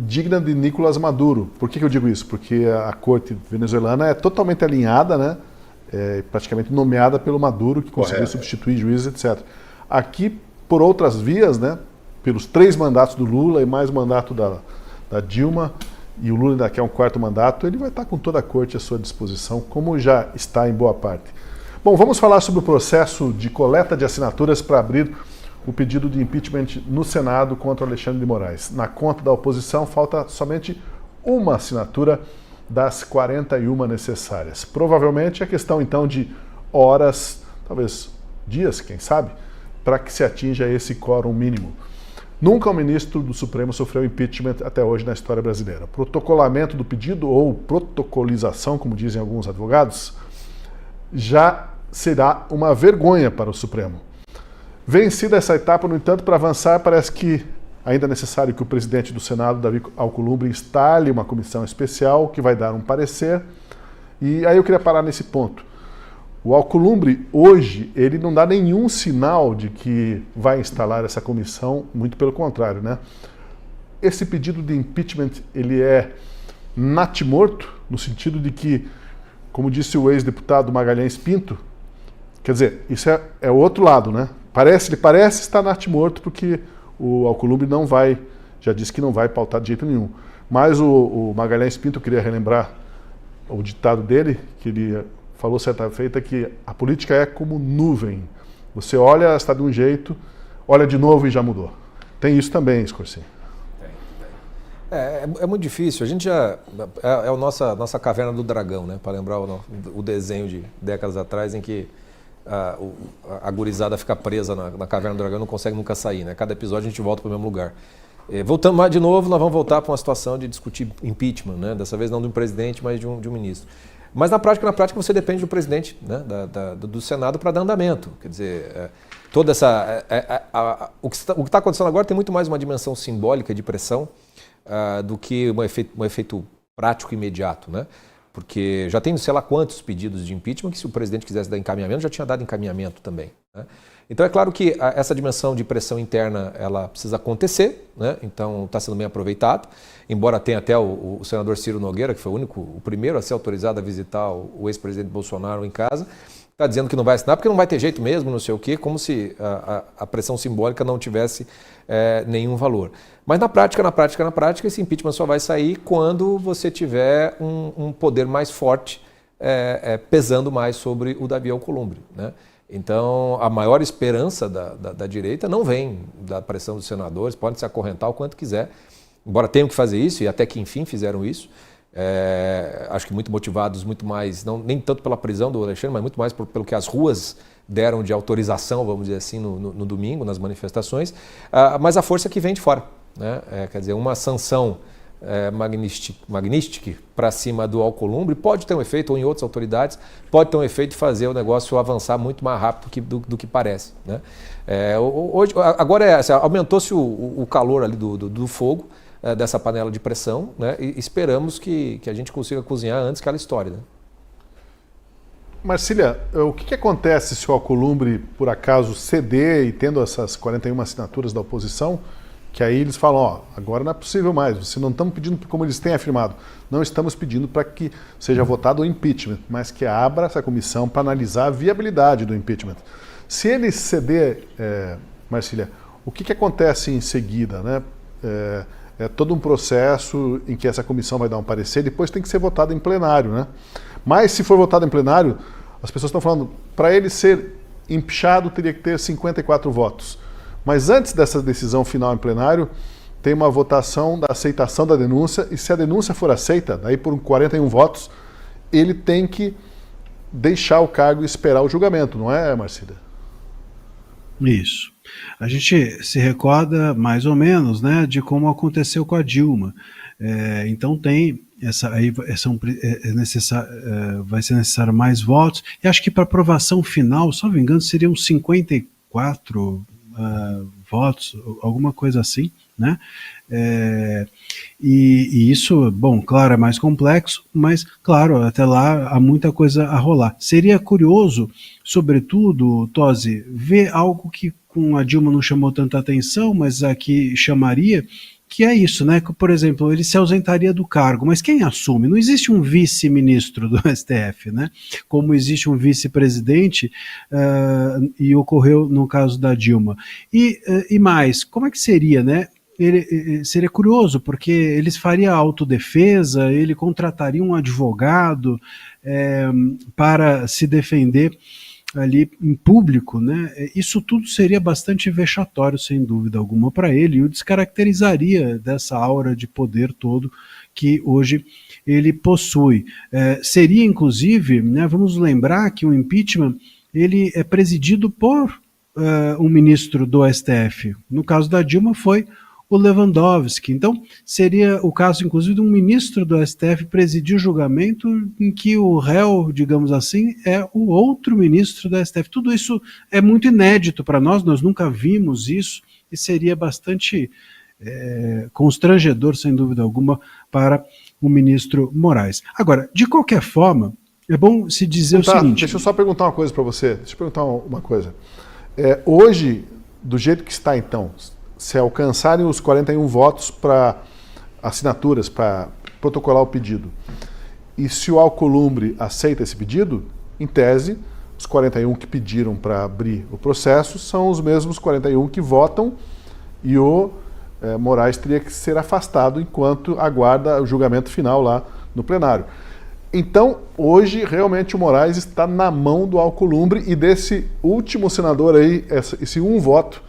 digna de Nicolás Maduro. Por que eu digo isso? Porque a corte venezuelana é totalmente alinhada, né? Praticamente nomeada pelo Maduro, que conseguiu substituir juízes, etc. Aqui, por outras vias, né? Pelos 3 mandatos do Lula e mais o mandato da Dilma, e o Lula ainda quer um 4º mandato, ele vai estar com toda a corte à sua disposição, como já está em boa parte. Bom, vamos falar sobre o processo de coleta de assinaturas para abrir o pedido de impeachment no Senado contra Alexandre de Moraes. Na conta da oposição, falta somente uma assinatura das 41 necessárias. Provavelmente é questão, então, de horas, talvez dias, quem sabe, para que se atinja esse quórum mínimo. Nunca um ministro do Supremo sofreu impeachment até hoje na história brasileira. Protocolamento do pedido, ou protocolização, como dizem alguns advogados, já será uma vergonha para o Supremo. Vencida essa etapa, no entanto, para avançar, parece que ainda é necessário que o presidente do Senado, Davi Alcolumbre, instale uma comissão especial que vai dar um parecer. E aí eu queria parar nesse ponto. O Alcolumbre, hoje, ele não dá nenhum sinal de que vai instalar essa comissão, muito pelo contrário, né? Esse pedido de impeachment, ele é natimorto, no sentido de que, como disse o ex-deputado Magalhães Pinto, quer dizer, isso é o outro lado, né? Ele parece estar natimorto porque o Alcolumbre não vai, já disse que não vai pautar de jeito nenhum. Mas o Magalhães Pinto, eu queria relembrar o ditado dele, que ele falou certa feita, que a política é como nuvem. Você olha, está de um jeito, olha de novo e já mudou. Tem isso também, Escorsi. É muito difícil. A gente já... É a nossa caverna do dragão, né? Para lembrar o desenho de décadas atrás em que a gurizada fica presa na caverna do dragão e não consegue nunca sair, né? Cada episódio a gente volta para o mesmo lugar. Voltando lá de novo, nós vamos voltar para uma situação de discutir impeachment, né? Dessa vez não de um presidente, mas de um ministro. Mas na prática você depende do presidente, né? do Senado para dar andamento. Quer dizer, toda essa... o que está acontecendo agora tem muito mais uma dimensão simbólica de pressão do que um efeito prático imediato, né? Porque já tem sei lá quantos pedidos de impeachment que, se o presidente quisesse dar encaminhamento, já tinha dado encaminhamento também, né? Então é claro que essa dimensão de pressão interna ela precisa acontecer, né? Então está sendo bem aproveitado, embora tenha até o senador Ciro Nogueira, que foi o primeiro a ser autorizado a visitar o ex-presidente Bolsonaro em casa, está dizendo que não vai assinar porque não vai ter jeito mesmo, não sei o quê, como se a pressão simbólica não tivesse nenhum valor. Mas na prática, esse impeachment só vai sair quando você tiver um poder mais forte pesando mais sobre o Davi Alcolumbre, né? Então, a maior esperança da direita não vem da pressão dos senadores, pode se acorrentar o quanto quiser, embora tenham que fazer isso, e até que enfim fizeram isso. Acho que muito motivados, muito mais, nem tanto pela prisão do Alexandre, mas muito mais pelo que as ruas deram de autorização, vamos dizer assim, no domingo, nas manifestações, mas a força que vem de fora, né? Quer dizer, uma sanção magnística para cima do Alcolumbre pode ter um efeito, ou em outras autoridades, pode ter um efeito de fazer o negócio avançar muito mais rápido do que parece, né? Agora aumentou-se o calor ali do fogo, dessa panela de pressão, né? E esperamos que a gente consiga cozinhar antes que ela estoure, né? Marcília, o que acontece se o Alcolumbre, por acaso, ceder e tendo essas 41 assinaturas da oposição, que aí eles falam, agora não é possível mais, você não estamos pedindo, como eles têm afirmado, não estamos pedindo para que seja votado o impeachment, mas que abra essa comissão para analisar a viabilidade do impeachment. Se ele ceder, Marcília, o que acontece em seguida, né? É todo um processo em que essa comissão vai dar um parecer, depois tem que ser votado em plenário, né? Mas se for votado em plenário, as pessoas estão falando, para ele ser empichado teria que ter 54 votos. Mas antes dessa decisão final em plenário, tem uma votação da aceitação da denúncia, e se a denúncia for aceita, daí por 41 votos, ele tem que deixar o cargo e esperar o julgamento, não é, Marcília? Isso. A gente se recorda mais ou menos, né, de como aconteceu com a Dilma. Então tem vai ser necessário mais votos. E acho que para aprovação final, só me engano, seriam 54 votos, alguma coisa assim, né? E isso, bom, claro, é mais complexo, mas, claro, até lá há muita coisa a rolar. Seria curioso, sobretudo, Tosi, ver algo que com a Dilma não chamou tanta atenção, mas aqui chamaria, que é isso, né? Que, por exemplo, ele se ausentaria do cargo, mas quem assume? Não existe um vice-ministro do STF, né? Como existe um vice-presidente, e ocorreu no caso da Dilma. E mais, como é que seria, né? Seria curioso, porque eles faria autodefesa, ele contrataria um advogado para se defender ali em público, né? Isso tudo seria bastante vexatório, sem dúvida alguma, para ele, e o descaracterizaria dessa aura de poder todo que hoje ele possui. Seria, inclusive, né, vamos lembrar que o impeachment ele é presidido por um ministro do STF. No caso da Dilma foi o Lewandowski. Então, seria o caso, inclusive, de um ministro do STF presidir o julgamento em que o réu, digamos assim, é o outro ministro do STF. Tudo isso é muito inédito para nós nunca vimos isso, e seria bastante constrangedor, sem dúvida alguma, para o ministro Moraes. Agora, de qualquer forma, é bom se dizer o seguinte... Deixa eu só perguntar uma coisa para você. Deixa eu perguntar uma coisa. Hoje, do jeito que está, então... se alcançarem os 41 votos para assinaturas, para protocolar o pedido, e se o Alcolumbre aceita esse pedido, em tese, os 41 que pediram para abrir o processo são os mesmos 41 que votam, e o Moraes teria que ser afastado enquanto aguarda o julgamento final lá no plenário. Então, hoje, realmente, o Moraes está na mão do Alcolumbre, e desse último senador aí, esse um voto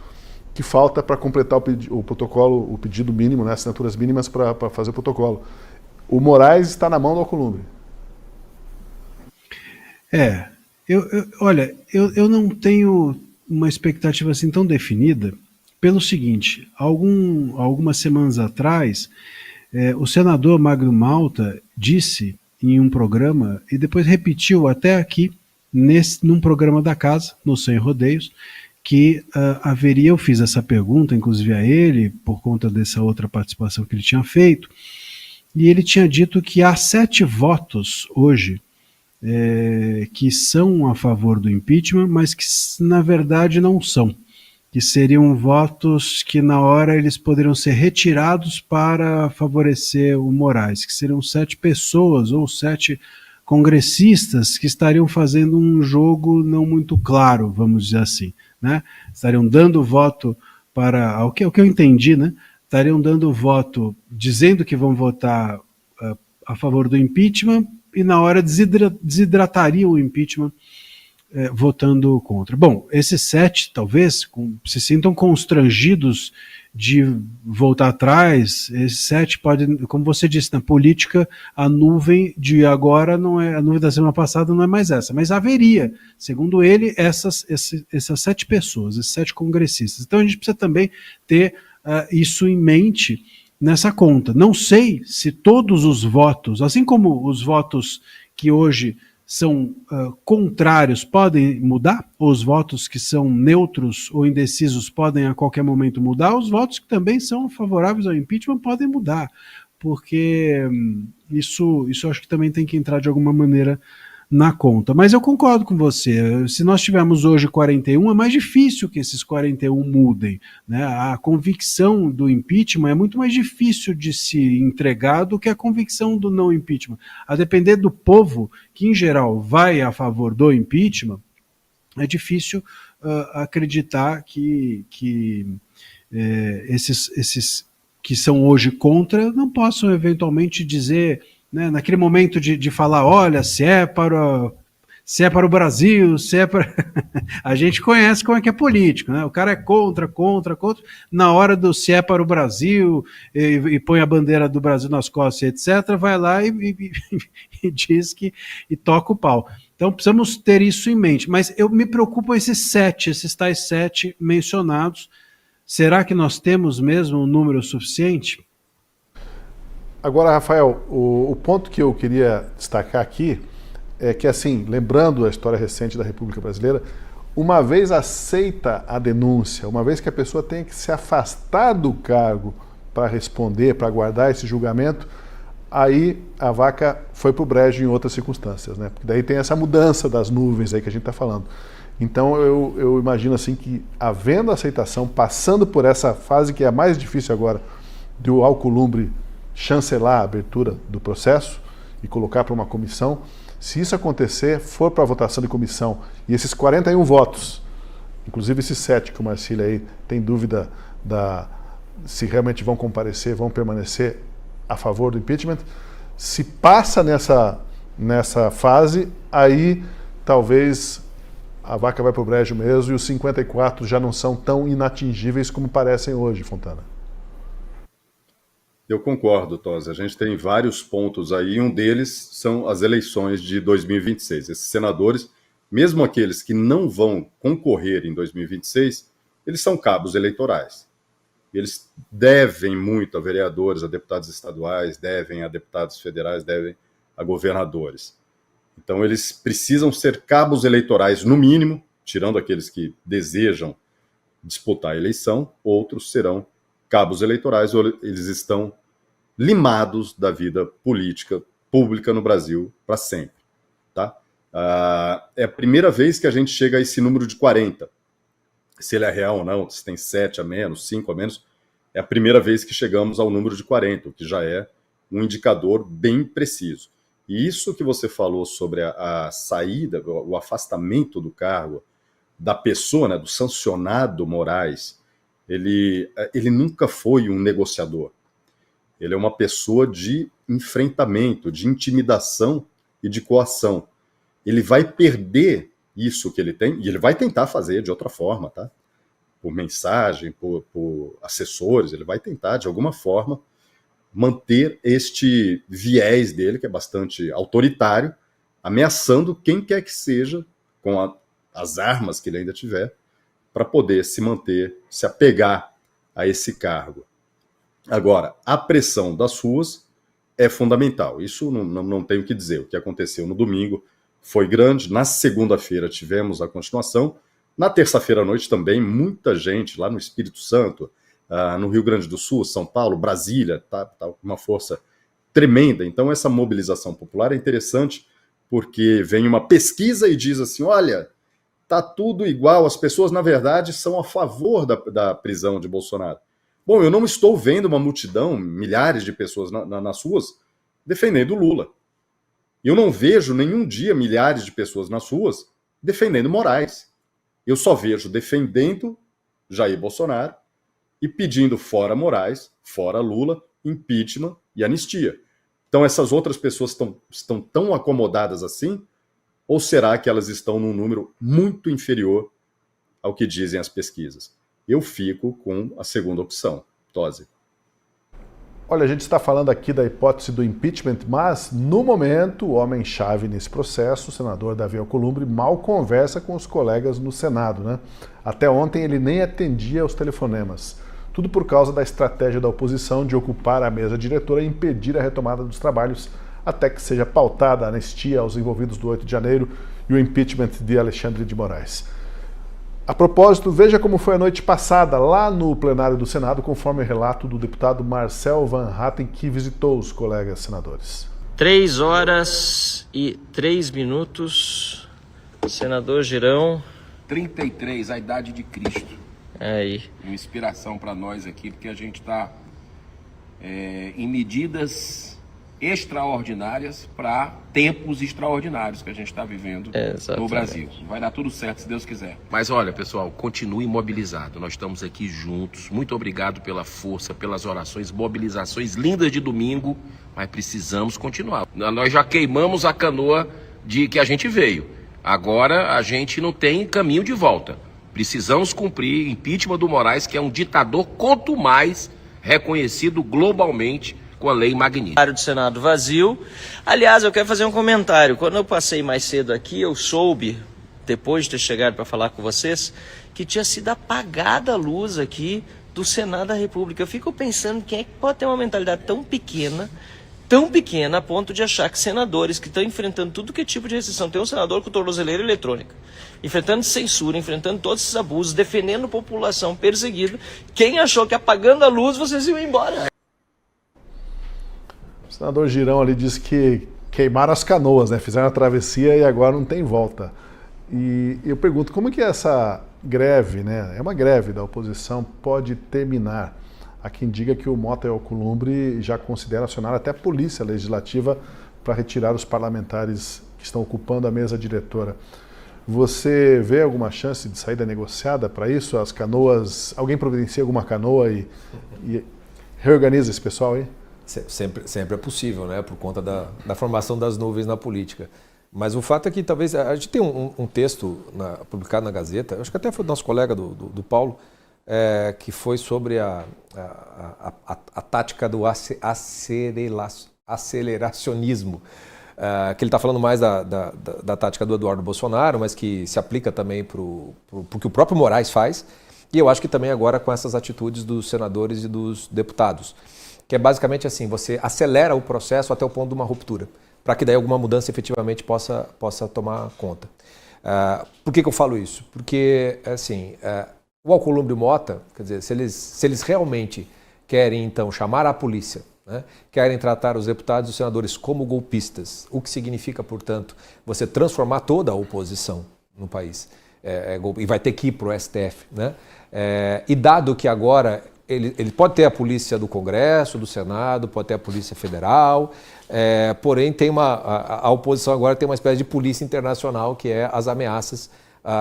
que falta para completar o protocolo, o pedido mínimo, né, assinaturas mínimas para fazer o protocolo. O Moraes está na mão do Alcolumbre. Olha, eu não tenho uma expectativa assim tão definida, pelo seguinte: algumas semanas atrás, o senador Magno Malta disse em um programa, e depois repetiu até aqui, num programa da casa, no Sem Rodeios, que eu fiz essa pergunta, inclusive a ele, por conta dessa outra participação que ele tinha feito, e ele tinha dito que há 7 votos hoje que são a favor do impeachment, mas que na verdade não são, que seriam votos que na hora eles poderiam ser retirados para favorecer o Moraes, que seriam 7 pessoas ou 7 congressistas que estariam fazendo um jogo não muito claro, vamos dizer assim, né? Estariam dando voto para, o que eu entendi, né? Estariam dando voto dizendo que vão votar a favor do impeachment, e na hora desidrataria o impeachment votando contra. Bom, esses 7 talvez se sintam constrangidos de voltar atrás. Esses 7 podem, como você disse, na política a nuvem de agora não é, a nuvem da semana passada não é mais essa, mas haveria, segundo ele, essas 7 pessoas, esses 7 congressistas. Então a gente precisa também ter isso em mente nessa conta. Não sei se todos os votos, assim como os votos que hoje são contrários podem mudar, ou os votos que são neutros ou indecisos podem a qualquer momento mudar, os votos que também são favoráveis ao impeachment podem mudar, porque isso acho que também tem que entrar de alguma maneira na conta. Mas eu concordo com você, se nós tivermos hoje 41, é mais difícil que esses 41 mudem, né? A convicção do impeachment é muito mais difícil de se entregar do que a convicção do não impeachment. A depender do povo, que em geral vai a favor do impeachment, é difícil acreditar que esses que são hoje contra não possam eventualmente dizer, né, naquele momento de falar, olha, se se é para o Brasil, se é para... A gente conhece como é que é político, né? O cara é contra. Na hora do se é para o Brasil e põe a bandeira do Brasil nas costas, etc., vai lá e diz que... e toca o pau. Então precisamos ter isso em mente. Mas eu me preocupo esses tais 7 mencionados. Será que nós temos mesmo um número suficiente? Agora, Rafael, o ponto que eu queria destacar aqui é que, assim, lembrando a história recente da República Brasileira, uma vez aceita a denúncia, uma vez que a pessoa tem que se afastar do cargo para responder, para aguardar esse julgamento, aí a vaca foi para o brejo em outras circunstâncias, né? Porque daí tem essa mudança das nuvens aí que a gente está falando. Então eu imagino assim que, havendo aceitação, passando por essa fase que é a mais difícil agora, do Alcolumbre chancelar a abertura do processo e colocar para uma comissão, se isso acontecer, for para a votação de comissão, e esses 41 votos, inclusive esses 7 que o Marcílio aí tem dúvida se realmente vão comparecer, vão permanecer a favor do impeachment, se passa nessa fase, aí talvez a vaca vai para o brejo mesmo e os 54 já não são tão inatingíveis como parecem hoje, Fontana. Eu concordo, Tosi. A gente tem vários pontos aí, um deles são as eleições de 2026. Esses senadores, mesmo aqueles que não vão concorrer em 2026, eles são cabos eleitorais. Eles devem muito a vereadores, a deputados estaduais, devem a deputados federais, devem a governadores. Então eles precisam ser cabos eleitorais, no mínimo, tirando aqueles que desejam disputar a eleição, outros serão cabos eleitorais, ou eles estão limados da vida política pública no Brasil para sempre. Tá? É a primeira vez que a gente chega a esse número de 40. Se ele é real ou não, se tem 7 a menos, 5 a menos, é a primeira vez que chegamos ao número de 40, o que já é um indicador bem preciso. E isso que você falou sobre a saída, o afastamento do cargo da pessoa, né, do sancionado Moraes, ele nunca foi um negociador. Ele é uma pessoa de enfrentamento, de intimidação e de coação. Ele vai perder isso que ele tem, e ele vai tentar fazer de outra forma, tá? Por mensagem, por assessores, ele vai tentar, de alguma forma, manter este viés dele, que é bastante autoritário, ameaçando quem quer que seja, com as armas que ele ainda tiver, para poder se manter, se apegar a esse cargo. Agora, a pressão das ruas é fundamental. Isso não tenho o que dizer. O que aconteceu no domingo foi grande. Na segunda-feira tivemos a continuação. Na terça-feira à noite também, muita gente lá no Espírito Santo, no Rio Grande do Sul, São Paulo, Brasília, tá uma força tremenda. Então essa mobilização popular é interessante porque vem uma pesquisa e diz assim, olha, tá tudo igual, as pessoas na verdade são a favor da prisão de Bolsonaro. Bom, eu não estou vendo uma multidão, milhares de pessoas nas ruas defendendo Lula. Eu não vejo nenhum dia milhares de pessoas nas ruas defendendo Moraes. Eu só vejo defendendo Jair Bolsonaro e pedindo fora Moraes, fora Lula, impeachment e anistia. Então essas outras pessoas estão tão acomodadas assim? Ou será que elas estão num número muito inferior ao que dizem as pesquisas? Eu fico com a segunda opção. Tosi. Olha, a gente está falando aqui da hipótese do impeachment, mas, no momento, o homem-chave nesse processo, o senador Davi Alcolumbre, mal conversa com os colegas no Senado, né? Até ontem ele nem atendia aos telefonemas. Tudo por causa da estratégia da oposição de ocupar a mesa diretora e impedir a retomada dos trabalhos até que seja pautada a anistia aos envolvidos do 8 de janeiro e o impeachment de Alexandre de Moraes. A propósito, veja como foi a noite passada lá no plenário do Senado, conforme o relato do deputado Marcel Van Hatten, que visitou os colegas senadores. 3h03, senador Girão. 33, a idade de Cristo. Aí. Uma inspiração para nós aqui, porque a gente está em medidas extraordinárias para tempos extraordinários que a gente está vivendo no Brasil. Vai dar tudo certo, se Deus quiser. Mas olha, pessoal, continue mobilizado. Nós estamos aqui juntos. Muito obrigado pela força, pelas orações, mobilizações lindas de domingo, mas precisamos continuar. Nós já queimamos a canoa de que a gente veio. Agora a gente não tem caminho de volta. Precisamos cumprir impeachment do Moraes, que é um ditador quanto mais reconhecido globalmente com a lei Magnitsky. Do Senado vazio. Aliás, eu quero fazer um comentário. Quando eu passei mais cedo aqui, eu soube, depois de ter chegado para falar com vocês, que tinha sido apagada a luz aqui do Senado da República. Eu fico pensando quem é que pode ter uma mentalidade tão pequena a ponto de achar que senadores que estão enfrentando tudo que é tipo de restrição, tem um senador com tornozeleira eletrônica, enfrentando censura, enfrentando todos esses abusos, defendendo população perseguida, quem achou que apagando a luz vocês iam embora? O senador Girão ali disse que queimaram as canoas, né? Fizeram a travessia e agora não tem volta. E eu pergunto, como que essa greve, né? É uma greve da oposição, pode terminar? Há quem diga que o Mota e o Alcolumbre já considera acionar até a Polícia Legislativa para retirar os parlamentares que estão ocupando a mesa diretora. Você vê alguma chance de saída negociada para isso? As canoas, alguém providencia alguma canoa e reorganiza esse pessoal aí? Sempre é possível, né? Por conta da formação das nuvens na política. Mas o fato é que talvez a gente tem um texto publicado na Gazeta, acho que até foi do nosso colega do Paulo, que foi sobre a tática do aceleracionismo, que ele está falando mais da tática do Eduardo Bolsonaro, mas que se aplica também para o que o próprio Moraes faz, e eu acho que também agora com essas atitudes dos senadores e dos deputados, que é basicamente assim, você acelera o processo até o ponto de uma ruptura, para que daí alguma mudança efetivamente possa tomar conta. Por que eu falo isso? Porque, assim, o Alcolumbre e o Mota, quer dizer, se eles realmente querem, então, chamar a polícia, né, querem tratar os deputados e os senadores como golpistas, o que significa, portanto, você transformar toda a oposição no país, e vai ter que ir para o STF, né? E dado que agora ele pode ter a polícia do Congresso, do Senado, pode ter a Polícia Federal, porém a oposição agora tem uma espécie de polícia internacional, que é as ameaças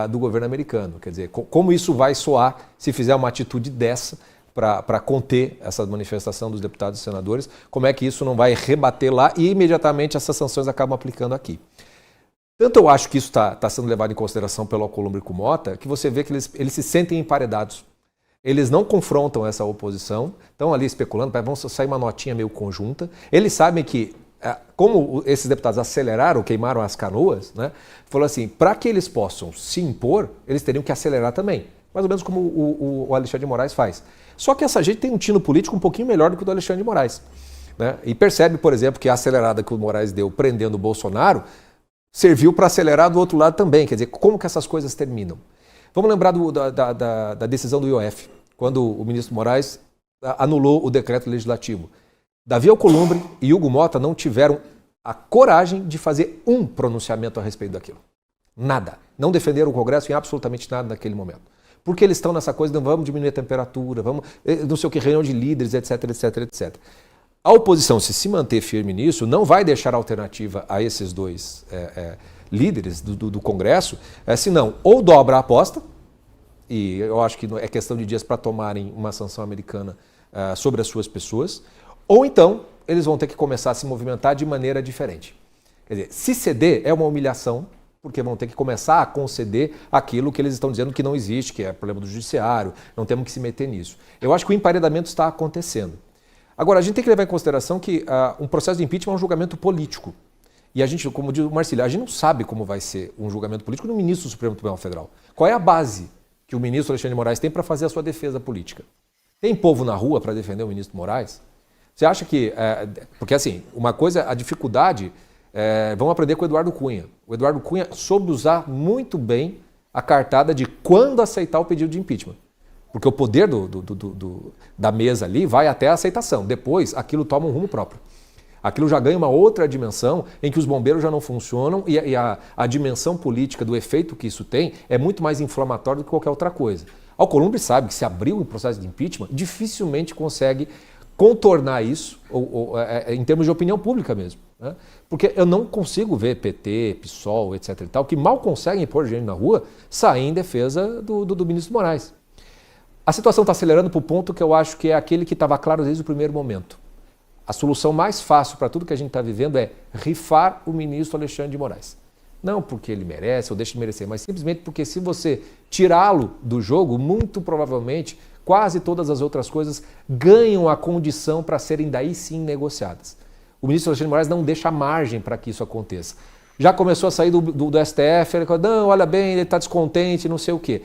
do governo americano. Quer dizer, como isso vai soar se fizer uma atitude dessa para conter essa manifestação dos deputados e senadores, como é que isso não vai rebater lá e imediatamente essas sanções acabam aplicando aqui. Tanto eu acho que isso está sendo levado em consideração pelo Alcolumbre e com o Mota, que você vê que eles se sentem emparedados. Eles não confrontam essa oposição, estão ali especulando, vão sair uma notinha meio conjunta. Eles sabem que, como esses deputados aceleraram, queimaram as canoas, né, falou assim, para que eles possam se impor, eles teriam que acelerar também. Mais ou menos como o Alexandre de Moraes faz. Só que essa gente tem um tino político um pouquinho melhor do que o do Alexandre de Moraes, né? E percebe, por exemplo, que a acelerada que o Moraes deu prendendo o Bolsonaro serviu para acelerar do outro lado também. Quer dizer, como que essas coisas terminam? Vamos lembrar da decisão do IOF, quando o ministro Moraes anulou o decreto legislativo. Davi Alcolumbre e Hugo Mota não tiveram a coragem de fazer um pronunciamento a respeito daquilo. Nada. Não defenderam o Congresso em absolutamente nada naquele momento. Porque eles estão nessa coisa de vamos diminuir a temperatura, vamos, não sei o que, reunião de líderes, etc, etc, etc. A oposição, se manter firme nisso, não vai deixar alternativa a esses dois líderes do Congresso, senão ou dobra a aposta, e eu acho que é questão de dias para tomarem uma sanção americana sobre as suas pessoas, ou então eles vão ter que começar a se movimentar de maneira diferente. Quer dizer, se ceder é uma humilhação, porque vão ter que começar a conceder aquilo que eles estão dizendo que não existe, que é problema do judiciário, não temos que se meter nisso. Eu acho que o emparedamento está acontecendo. Agora, a gente tem que levar em consideração que um processo de impeachment é um julgamento político. E a gente, como diz o Marcílio, a gente não sabe como vai ser um julgamento político no ministro do Supremo Tribunal Federal. Qual é a base que o ministro Alexandre de Moraes tem para fazer a sua defesa política? Tem povo na rua para defender o ministro Moraes? Você acha que... porque assim, uma coisa, a dificuldade... vamos aprender com o Eduardo Cunha. O Eduardo Cunha soube usar muito bem a cartada de quando aceitar o pedido de impeachment. Porque o poder da mesa ali vai até a aceitação. Depois, aquilo toma um rumo próprio. Aquilo já ganha uma outra dimensão em que os bombeiros já não funcionam e a dimensão política do efeito que isso tem é muito mais inflamatório do que qualquer outra coisa. Alcolumbre sabe que se abrir um processo de impeachment, dificilmente consegue contornar isso, em termos de opinião pública mesmo. Né? Porque eu não consigo ver PT, PSOL, etc. e tal, que mal conseguem pôr gente na rua, sair em defesa do ministro Moraes. A situação está acelerando para o ponto que eu acho que é aquele que estava claro desde o primeiro momento. A solução mais fácil para tudo que a gente está vivendo é rifar o ministro Alexandre de Moraes. Não porque ele merece ou deixa de merecer, mas simplesmente porque se você tirá-lo do jogo, muito provavelmente quase todas as outras coisas ganham a condição para serem daí sim negociadas. O ministro Alexandre de Moraes não deixa margem para que isso aconteça. Já começou a sair do STF, ele falou, não, olha bem, ele está descontente, não sei o quê.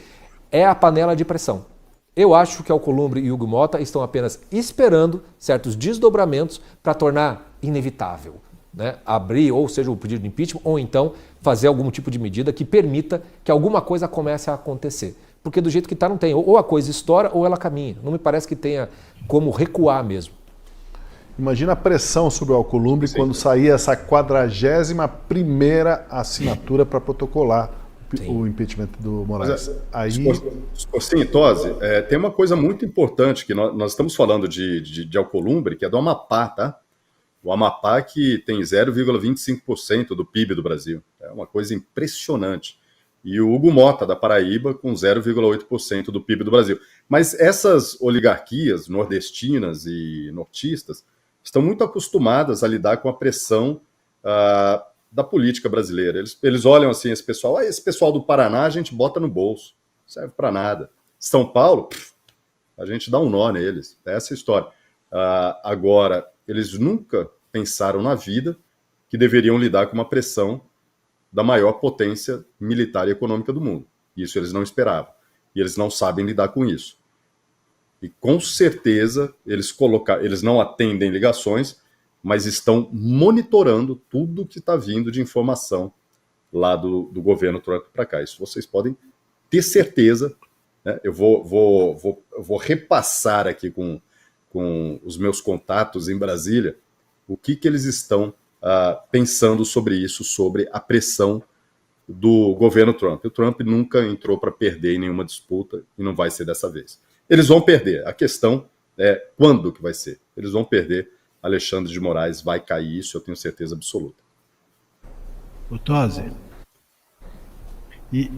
É a panela de pressão. Eu acho que Alcolumbre e Hugo Motta estão apenas esperando certos desdobramentos para tornar inevitável, né? Abrir, ou seja, o pedido de impeachment, ou então fazer algum tipo de medida que permita que alguma coisa comece a acontecer. Porque do jeito que está não tem. Ou a coisa estoura ou ela caminha. Não me parece que tenha como recuar mesmo. Imagina a pressão sobre o Alcolumbre quando sair essa 41ª assinatura para protocolar o impeachment do Moraes. Scorsin e Tosi, tem uma coisa muito importante que nós estamos falando de Alcolumbre, que é do Amapá, tá? O Amapá que tem 0,25% do PIB do Brasil. É uma coisa impressionante. E o Hugo Motta, da Paraíba, com 0,8% do PIB do Brasil. Mas essas oligarquias nordestinas e nortistas estão muito acostumadas a lidar com a pressão da política brasileira. Eles olham assim, esse pessoal do Paraná a gente bota no bolso, não serve para nada. São Paulo, a gente dá um nó neles, é essa a história. Agora, eles nunca pensaram na vida que deveriam lidar com uma pressão da maior potência militar e econômica do mundo. Isso eles não esperavam. E eles não sabem lidar com isso. E com certeza eles não atendem ligações, mas estão monitorando tudo que está vindo de informação lá do governo Trump para cá. Isso vocês podem ter certeza. Né? Eu vou repassar aqui com os meus contatos em Brasília o que eles estão pensando sobre isso, sobre a pressão do governo Trump. O Trump nunca entrou para perder em nenhuma disputa e não vai ser dessa vez. Eles vão perder. A questão é quando que vai ser. Eles vão perder. Alexandre de Moraes vai cair, isso eu tenho certeza absoluta. O Tosi, e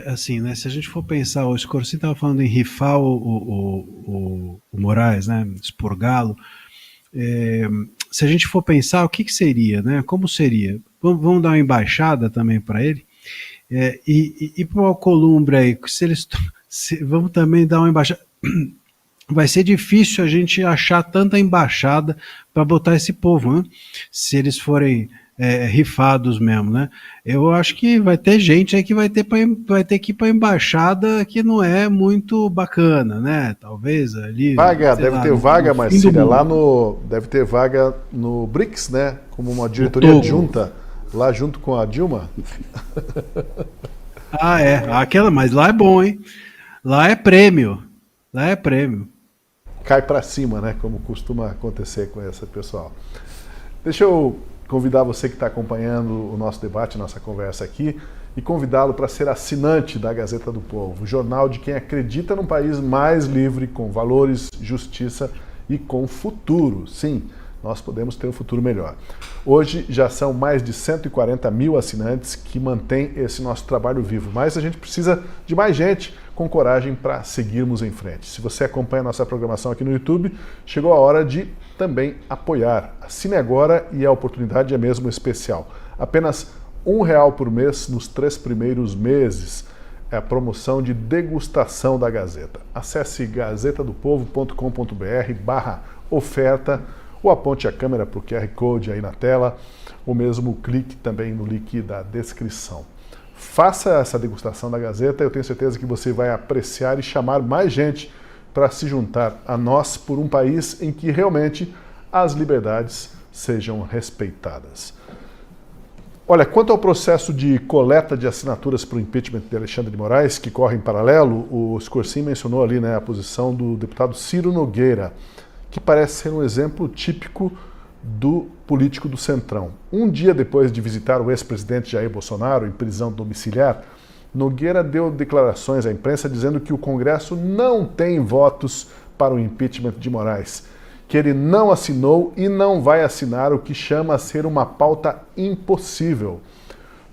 assim, né, se a gente for pensar, o Scorsin estava falando em rifar o Moraes, né, expurgá-lo, se a gente for pensar, o que seria, né, como seria? Vamos dar uma embaixada também para ele, e para o Alcolumbre aí, vamos também dar uma embaixada. Vai ser difícil a gente achar tanta embaixada para botar esse povo, né? Se eles forem rifados mesmo, né? Eu acho que vai ter gente aí que vai ter que ir para embaixada que não é muito bacana, né? Talvez ali... Deve ter vaga, Marcília, deve ter vaga no BRICS, né? Como uma diretoria adjunta, lá junto com a Dilma. Mas lá é bom, hein? Lá é prêmio. Lá é prêmio. Cai para cima, né? Como costuma acontecer com esse pessoal. Deixa eu convidar você que está acompanhando o nosso debate, nossa conversa aqui, e convidá-lo para ser assinante da Gazeta do Povo, o jornal de quem acredita num país mais livre, com valores, justiça e com futuro. Sim, nós podemos ter um futuro melhor. Hoje já são mais de 140 mil assinantes que mantêm esse nosso trabalho vivo, mas a gente precisa de mais gente com coragem para seguirmos em frente. Se você acompanha a nossa programação aqui no YouTube, chegou a hora de também apoiar. Assine agora e a oportunidade é mesmo especial. Apenas R$1 por mês nos 3 primeiros meses. É a promoção de degustação da Gazeta. Acesse gazetadopovo.com.br/oferta ou aponte a câmera para o QR Code aí na tela, ou mesmo clique também no link da descrição. Faça essa degustação da Gazeta, eu tenho certeza que você vai apreciar e chamar mais gente para se juntar a nós por um país em que realmente as liberdades sejam respeitadas. Olha, quanto ao processo de coleta de assinaturas para o impeachment de Alexandre de Moraes, que corre em paralelo, o Scorsin mencionou ali, né, a posição do deputado Ciro Nogueira, que parece ser um exemplo típico do político do Centrão. Um dia depois de visitar o ex-presidente Jair Bolsonaro em prisão domiciliar, Nogueira deu declarações à imprensa dizendo que o Congresso não tem votos para o impeachment de Moraes, que ele não assinou e não vai assinar o que chama a ser uma pauta impossível.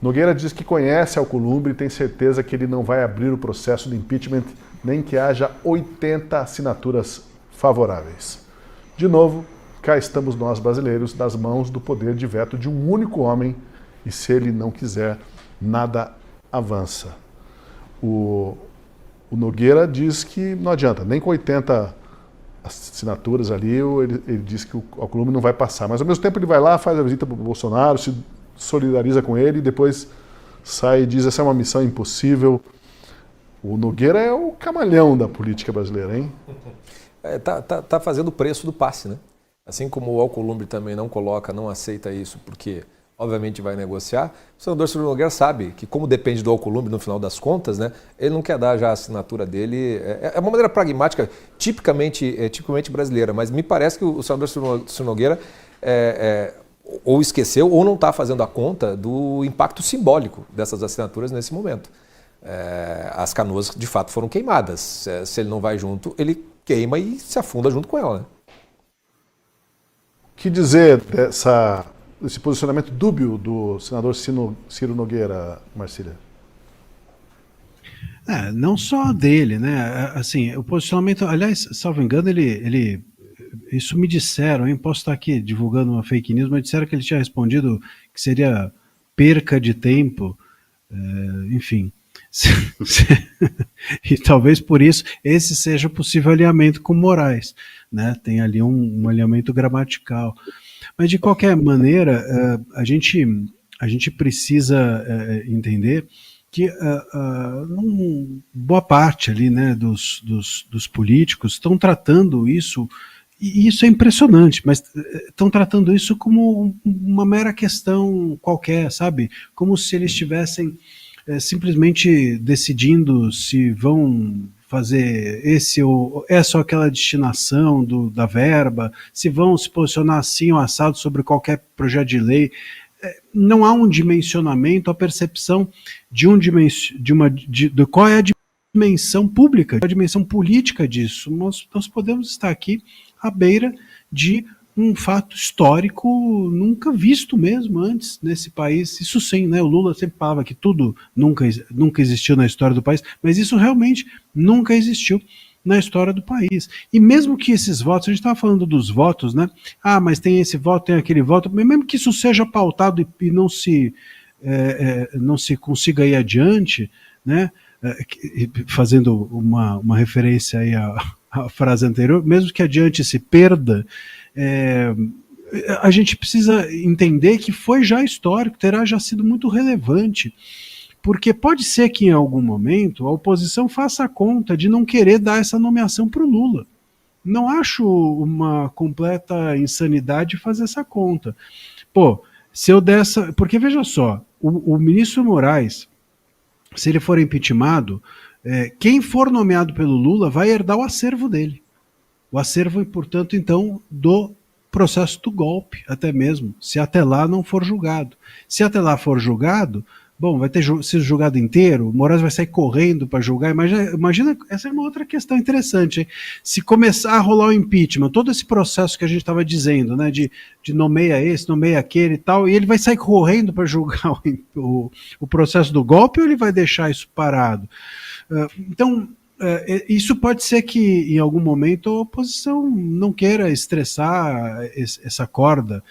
Nogueira diz que conhece Alcolumbre e tem certeza que ele não vai abrir o processo de impeachment nem que haja 80 assinaturas favoráveis. De novo, cá estamos nós brasileiros nas mãos do poder de veto de um único homem e se ele não quiser, nada avança. O Nogueira diz que não adianta, nem com 80 assinaturas ali, ele diz que o Alcolumbre não vai passar. Mas ao mesmo tempo ele vai lá, faz a visita para o Bolsonaro, se solidariza com ele e depois sai e diz essa é uma missão impossível. O Nogueira é o camalhão da política brasileira, hein? Tá fazendo o preço do passe, né? Assim como o Alcolumbre também não coloca, não aceita isso, porque obviamente vai negociar, o senador Ciro Nogueira sabe que, como depende do Alcolumbre no final das contas, né, ele não quer dar já a assinatura dele. É uma maneira pragmática, tipicamente brasileira, mas me parece que o senador Ciro Nogueira ou esqueceu ou não está fazendo a conta do impacto simbólico dessas assinaturas nesse momento. As canoas, de fato, foram queimadas. Se ele não vai junto, ele queima e se afunda junto com ela, né? O que dizer desse posicionamento dúbio do senador Ciro Nogueira, Marcília? Não só dele, né? Assim, o posicionamento, aliás, salvo engano, isso me disseram, hein? Posso estar aqui divulgando uma fake news, mas disseram que ele tinha respondido que seria perca de tempo, enfim. E talvez por isso esse seja o possível alinhamento com Moraes, né? Tem ali um alinhamento gramatical. Mas de qualquer maneira, a gente precisa entender que boa parte ali, né, dos políticos estão tratando isso, e isso é impressionante, mas estão tratando isso como uma mera questão qualquer, sabe? Como se eles estivessem simplesmente decidindo se vão fazer essa ou aquela destinação da verba, se vão se posicionar assim ou assado sobre qualquer projeto de lei. Não há um dimensionamento, a percepção de qual é a dimensão pública, a dimensão política disso. Nós podemos estar aqui à beira de um fato histórico nunca visto mesmo antes nesse país. Isso sim, né? O Lula sempre falava que tudo nunca existiu na história do país, mas isso realmente nunca existiu na história do país. E mesmo que esses votos, a gente estava falando dos votos, né? Mas tem esse voto, tem aquele voto, mesmo que isso seja pautado e não se consiga ir adiante, né? Fazendo uma referência aí à frase anterior, mesmo que adiante se perda, a gente precisa entender que foi já histórico, terá já sido muito relevante, porque pode ser que em algum momento a oposição faça a conta de não querer dar essa nomeação para o Lula. Não acho uma completa insanidade fazer essa conta. Se eu dessa... Porque veja só, o ministro Moraes, se ele for impeachmentado, quem for nomeado pelo Lula vai herdar o acervo dele. O acervo, portanto, então, do processo do golpe, até mesmo, se até lá não for julgado. Se até lá for julgado, vai ter sido julgado inteiro, o Moraes vai sair correndo para julgar. Imagina, essa é uma outra questão interessante, hein? Se começar a rolar o impeachment, todo esse processo que a gente estava dizendo, né, de nomeia esse, nomeia aquele e tal, e ele vai sair correndo para julgar o processo do golpe, ou ele vai deixar isso parado? Então, isso pode ser que em algum momento a oposição não queira estressar essa corda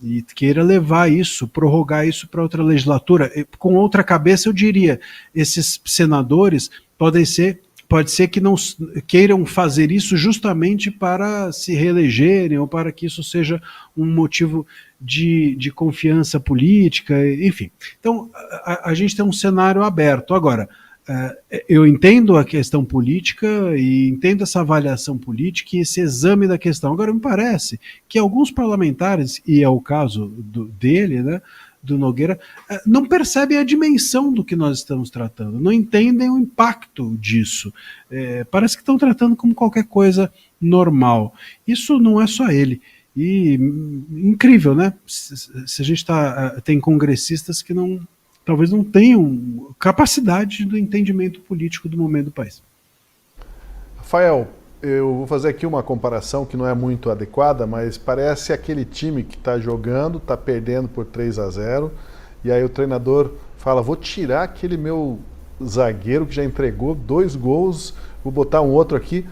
e queira levar isso, prorrogar isso para outra legislatura. Com outra cabeça, eu diria, esses senadores pode ser que não queiram fazer isso justamente para se reelegerem ou para que isso seja um motivo de confiança política, enfim. Então, a gente tem um cenário aberto. Agora, eu entendo a questão política e entendo essa avaliação política e esse exame da questão. Agora, me parece que alguns parlamentares, e é o caso dele, né, do Nogueira, não percebem a dimensão do que nós estamos tratando, não entendem o impacto disso. Parece que estão tratando como qualquer coisa normal. Isso não é só ele. E incrível, né? Se a gente tem congressistas que talvez não tenham capacidade do entendimento político do momento do país. Rafael, eu vou fazer aqui uma comparação que não é muito adequada, mas parece aquele time que está jogando, está perdendo por 3-0, e aí o treinador fala, vou tirar aquele meu zagueiro que já entregou 2 gols, vou botar um outro aqui,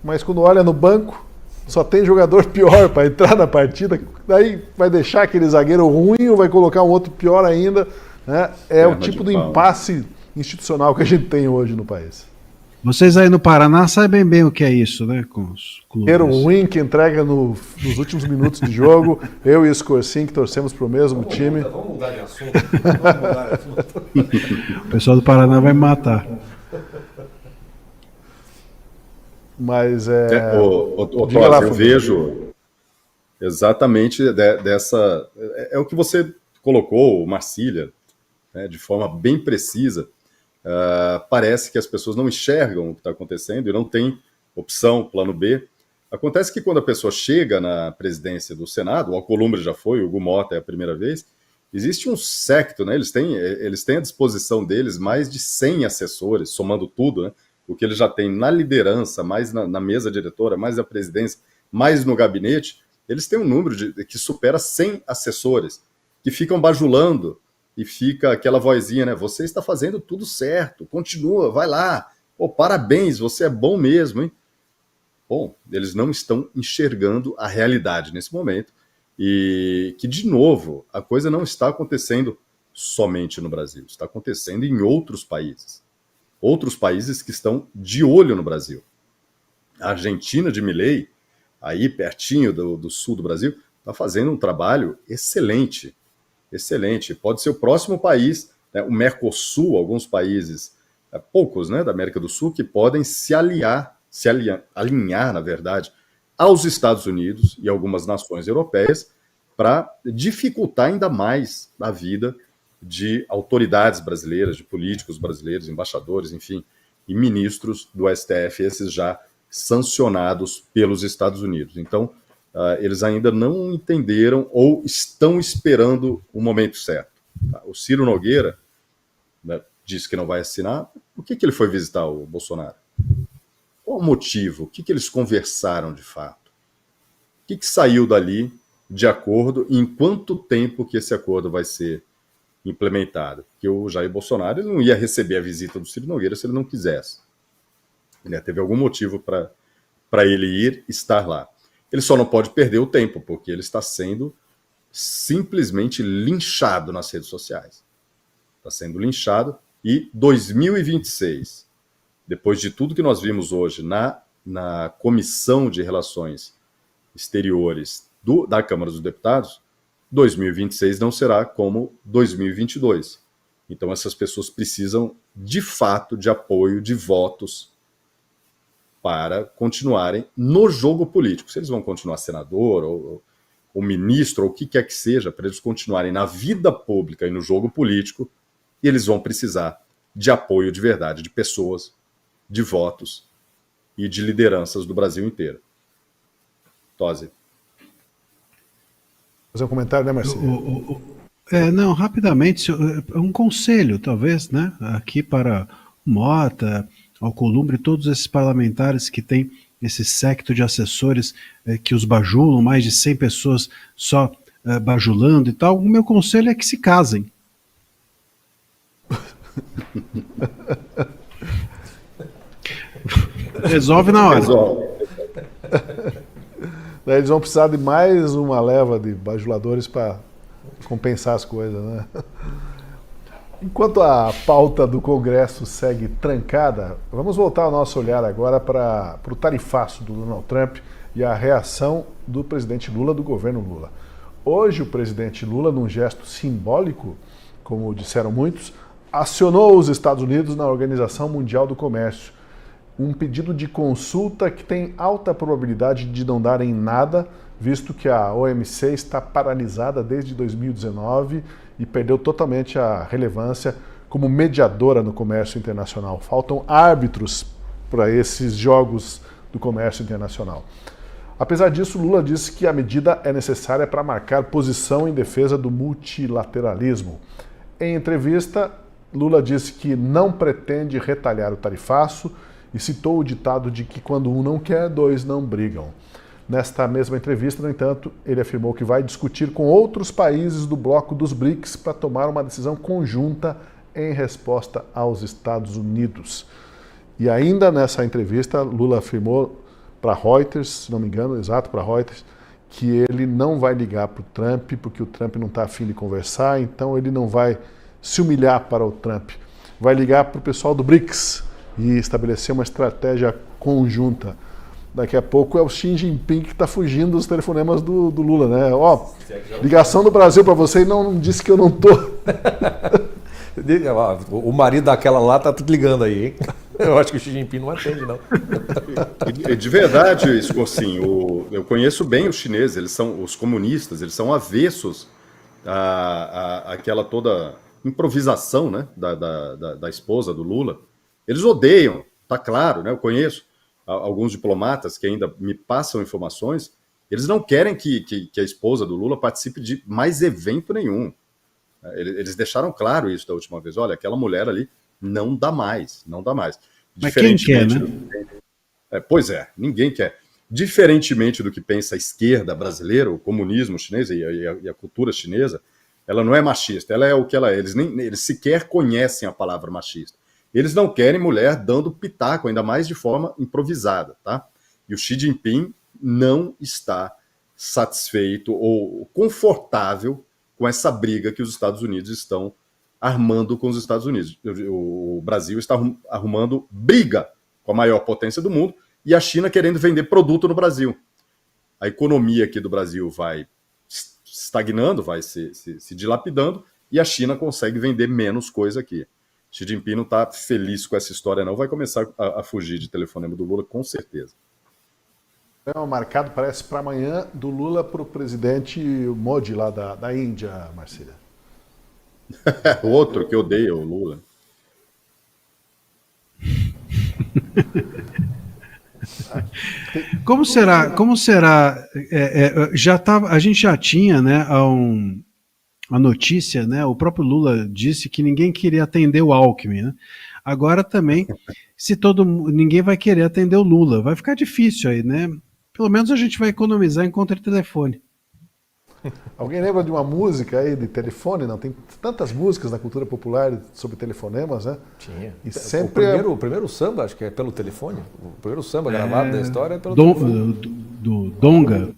mas quando olha no banco, só tem jogador pior para entrar na partida, daí vai deixar aquele zagueiro ruim ou vai colocar um outro pior ainda? né? É o tipo de impasse institucional que a gente tem hoje no país. Vocês aí no Paraná sabem bem o que é isso, né? Com os clubes. Ter um win que entrega nos últimos minutos de jogo, eu e o Scorsin, que torcemos para o mesmo time. Vamos mudar de assunto. Vamos mudar de assunto. O pessoal do Paraná vai me matar. Mas Tosi, eu vejo exatamente dessa... É o que você colocou, Marcília, né, de forma bem precisa. Parece que as pessoas não enxergam o que está acontecendo e não tem opção, plano B. Acontece que quando a pessoa chega na presidência do Senado, o Alcolumbre já foi, o Hugo Mota é a primeira vez, existe um séquito, né? Eles têm à disposição deles mais de 100 assessores, somando tudo, né? O que eles já têm na liderança, mais na mesa diretora, mais na presidência, mais no gabinete, eles têm um número que supera 100 assessores, que ficam bajulando, e fica aquela vozinha, né? Você está fazendo tudo certo, continua, vai lá. Pô, parabéns, você é bom mesmo, hein? Bom, eles não estão enxergando a realidade nesse momento e que, de novo, a coisa não está acontecendo somente no Brasil, está acontecendo em outros países. Outros países que estão de olho no Brasil. A Argentina de Milei, aí pertinho do sul do Brasil, está fazendo um trabalho excelente. Excelente. Pode ser o próximo país, né, o Mercosul, alguns países, poucos, né, da América do Sul, que podem se alinhar, na verdade, aos Estados Unidos e algumas nações europeias para dificultar ainda mais a vida de autoridades brasileiras, de políticos brasileiros, embaixadores, enfim, e ministros do STF, esses já sancionados pelos Estados Unidos. Então, eles ainda não entenderam ou estão esperando o momento certo. O Ciro Nogueira, né, disse que não vai assinar. Por que ele foi visitar o Bolsonaro? Qual o motivo? O que eles conversaram de fato? O que saiu dali de acordo e em quanto tempo que esse acordo vai ser implementado? Porque o Jair Bolsonaro não ia receber a visita do Ciro Nogueira se ele não quisesse. Ele teve algum motivo para ele estar lá. Ele só não pode perder o tempo, porque ele está sendo simplesmente linchado nas redes sociais. Está sendo linchado e 2026, depois de tudo que nós vimos hoje na Comissão de Relações Exteriores da Câmara dos Deputados, 2026 não será como 2022. Então essas pessoas precisam, de fato, de apoio, de votos para continuarem no jogo político. Se eles vão continuar senador ou ministro, ou o que quer que seja, para eles continuarem na vida pública e no jogo político, eles vão precisar de apoio de verdade, de pessoas, de votos e de lideranças do Brasil inteiro. Tosi. Fazer um comentário, né, Marcelo? Não, rapidamente, um conselho, talvez, né, aqui para o Mota, Alcolumbre, todos esses parlamentares que têm esse séquito de assessores que os bajulam, mais de 100 pessoas só bajulando e tal. O meu conselho é que se casem. Resolve na hora. Resolve. Eles vão precisar de mais uma leva de bajuladores para compensar as coisas, né? Enquanto a pauta do Congresso segue trancada, vamos voltar o nosso olhar agora para o tarifaço do Donald Trump e a reação do presidente Lula, do governo Lula. Hoje, o presidente Lula, num gesto simbólico, como disseram muitos, acionou os Estados Unidos na Organização Mundial do Comércio, um pedido de consulta que tem alta probabilidade de não dar em nada, visto que a OMC está paralisada desde 2019 e perdeu totalmente a relevância como mediadora no comércio internacional. Faltam árbitros para esses jogos do comércio internacional. Apesar disso, Lula disse que a medida é necessária para marcar posição em defesa do multilateralismo. Em entrevista, Lula disse que não pretende retalhar o tarifaço e citou o ditado de que quando um não quer, dois não brigam. Nesta mesma entrevista, no entanto, ele afirmou que vai discutir com outros países do bloco dos BRICS para tomar uma decisão conjunta em resposta aos Estados Unidos. E ainda nessa entrevista, Lula afirmou para Reuters, se não me engano, exato, para Reuters, que ele não vai ligar para o Trump, porque o Trump não está afim de conversar, então ele não vai se humilhar para o Trump. Vai ligar para o pessoal do BRICS e estabelecer uma estratégia conjunta. Daqui a pouco é o Xi Jinping que está fugindo dos telefonemas do Lula, né? Ó, ligação do Brasil para você e não disse que eu não tô. O marido daquela lá tá tudo ligando aí, hein? Eu acho que o Xi Jinping não atende, não. De verdade, Escorcinho, eu conheço bem os chineses, eles são os comunistas, eles são avessos àquela toda improvisação, né, da esposa do Lula. Eles odeiam, tá claro, né? Eu conheço alguns diplomatas que ainda me passam informações, eles não querem que a esposa do Lula participe de mais evento nenhum. Eles deixaram claro isso da última vez. Olha, aquela mulher ali não dá mais, não dá mais. Mas quem quer, né? Pois é, ninguém quer. Diferentemente do que pensa a esquerda brasileira, o comunismo chinês e a cultura chinesa, ela não é machista, ela é o que ela é. Eles sequer conhecem a palavra machista. Eles não querem mulher dando pitaco, ainda mais de forma improvisada, tá? E o Xi Jinping não está satisfeito ou confortável com essa briga que os Estados Unidos estão armando com os Estados Unidos. O Brasil está arrumando briga com a maior potência do mundo e a China querendo vender produto no Brasil. A economia aqui do Brasil vai estagnando, vai se dilapidando e a China consegue vender menos coisa aqui. Xi Jinping não está feliz com essa história, não. Vai começar a fugir de telefonema do Lula, com certeza. É marcado, parece, para amanhã, do Lula para o presidente Modi, lá da Índia, Marcília. Outro que odeia o Lula. Como será? A gente já tinha, né, a notícia, né? O próprio Lula disse que ninguém queria atender o Alckmin, né? Agora também, ninguém vai querer atender o Lula, vai ficar difícil aí, né? Pelo menos a gente vai economizar em contra-telefone. Alguém lembra de uma música aí de telefone? Não, tem tantas músicas na cultura popular sobre telefonemas, né? Tinha. E sempre o primeiro samba, acho que é pelo telefone. O primeiro samba gravado da história é pelo telefone. Do Donga.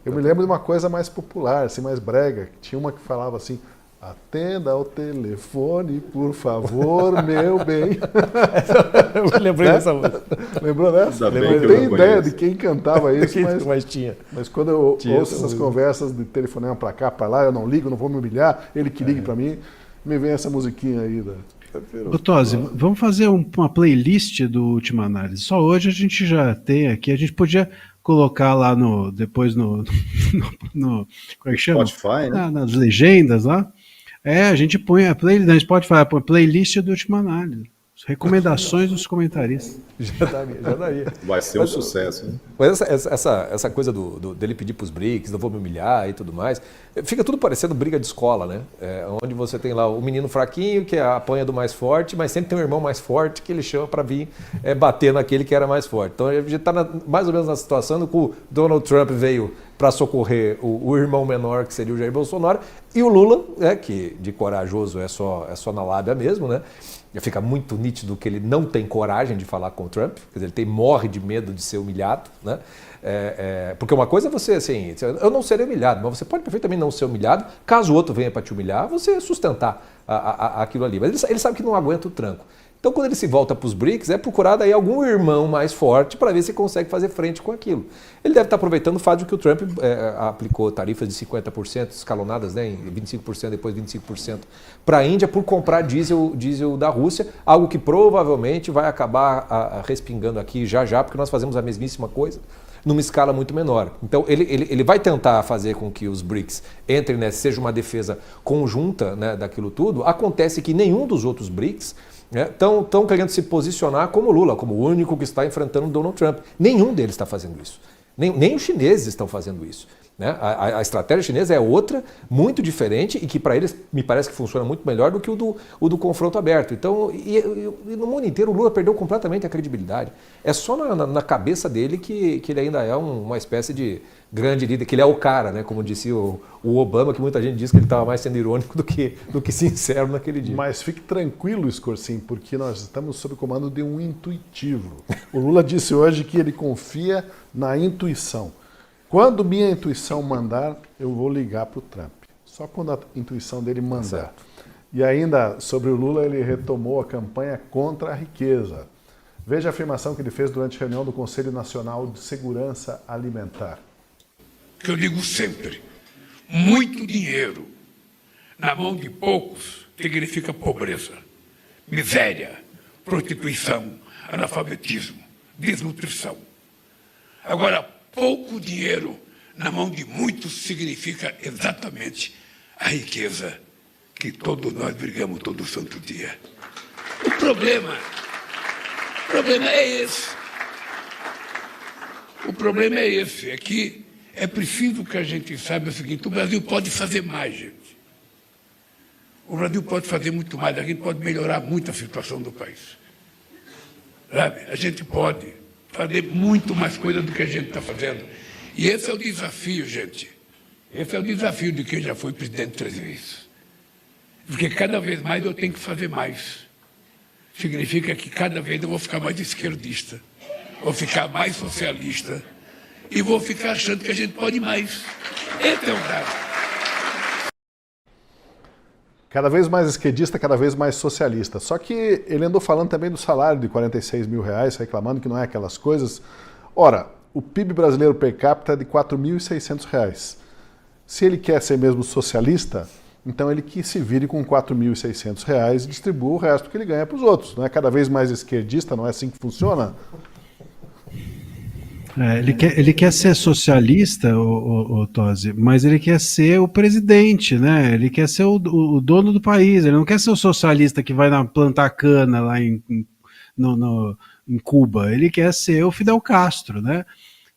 Eu me lembro de uma coisa mais popular, assim, mais brega. Tinha uma que falava assim: atenda ao telefone, por favor, meu bem. Eu lembrei dessa música. Lembrou dessa? Eu não tenho ideia de quem cantava isso, mas tinha. Mas quando eu ouço essas conversas de telefonema pra cá, pra lá, eu não ligo, não vou me humilhar, ele que ligue pra mim, me vem essa musiquinha aí. Ô Tosi, vamos fazer uma playlist do Última Análise. Só hoje a gente já tem aqui, a gente podia colocar lá depois no como é que chama? Spotify, né? Nas legendas lá. A gente põe a playlist, a gente pode falar, põe a playlist do Última Análise. Recomendações dos comentaristas. Já daria. Vai ser um sucesso. Né? Mas essa coisa dele pedir para os BRICS, não vou me humilhar e tudo mais, fica tudo parecendo briga de escola, né? Onde você tem lá o menino fraquinho que apanha do mais forte, mas sempre tem um irmão mais forte que ele chama para vir bater naquele que era mais forte. Então a gente está mais ou menos na situação que o Donald Trump veio para socorrer o irmão menor, que seria o Jair Bolsonaro, e o Lula, que de corajoso é só na lábia mesmo, né? Fica muito nítido que ele não tem coragem de falar com o Trump, quer dizer, ele morre de medo de ser humilhado, né? Porque uma coisa é você, assim, eu não serei humilhado, mas você pode perfeitamente não ser humilhado, caso o outro venha para te humilhar, você sustentar aquilo ali. Mas ele sabe que não aguenta o tranco. Então, quando ele se volta para os BRICS, é procurar daí algum irmão mais forte para ver se consegue fazer frente com aquilo. Ele deve estar aproveitando o fato de que o Trump aplicou tarifas de 50% escalonadas, né, em 25%, depois 25% para a Índia por comprar diesel da Rússia, algo que provavelmente vai acabar respingando aqui já, porque nós fazemos a mesmíssima coisa numa escala muito menor. Então, ele vai tentar fazer com que os BRICS entrem, né, seja uma defesa conjunta, né, daquilo tudo. Acontece que nenhum dos outros BRICS estão querendo se posicionar como Lula, como o único que está enfrentando Donald Trump. Nenhum deles está fazendo isso. Nem os chineses estão fazendo isso. Né? A estratégia chinesa é outra, muito diferente e que para eles me parece que funciona muito melhor do que o do confronto aberto. Então, e no mundo inteiro o Lula perdeu completamente a credibilidade. É só na cabeça dele que ele ainda é uma espécie de grande líder, que ele é o cara, né? Como disse o Obama, que muita gente diz que ele estava mais sendo irônico do que sincero naquele dia. Mas fique tranquilo, Escorcim, porque nós estamos sob o comando de um intuitivo. O Lula disse hoje que ele confia na intuição. Quando minha intuição mandar, eu vou ligar para o Trump. Só quando a intuição dele mandar. E ainda, sobre o Lula, ele retomou a campanha contra a riqueza. Veja a afirmação que ele fez durante a reunião do Conselho Nacional de Segurança Alimentar. Que eu digo sempre, muito dinheiro na mão de poucos significa pobreza, miséria, prostituição, analfabetismo, desnutrição. Agora, pouco dinheiro na mão de muitos significa exatamente a riqueza que todos nós brigamos todo santo dia. O problema é esse. O problema é esse, é que é preciso que a gente saiba o seguinte: o Brasil pode fazer mais, gente. O Brasil pode fazer muito mais, a gente pode melhorar muito a situação do país. Sabe? A gente pode fazer muito mais coisa do que a gente está fazendo. E esse é o desafio, gente. Esse é o desafio de quem já foi presidente 3 vezes. Porque cada vez mais eu tenho que fazer mais. Significa que cada vez eu vou ficar mais esquerdista, vou ficar mais socialista e vou ficar achando que a gente pode mais. Esse é o dado. Cada vez mais esquerdista, cada vez mais socialista. Só que ele andou falando também do salário de R$46 mil, reclamando que não é aquelas coisas. Ora, o PIB brasileiro per capita é de R$4.600. Se ele quer ser mesmo socialista, então ele que se vire com R$4.600 e distribua o resto que ele ganha para os outros. Não é cada vez mais esquerdista, não é assim que funciona? Ele quer ser socialista, o Tosi, mas ele quer ser o presidente, né? Ele quer ser o dono do país. Ele não quer ser o socialista que vai plantar cana lá em Cuba. Ele quer ser o Fidel Castro, né?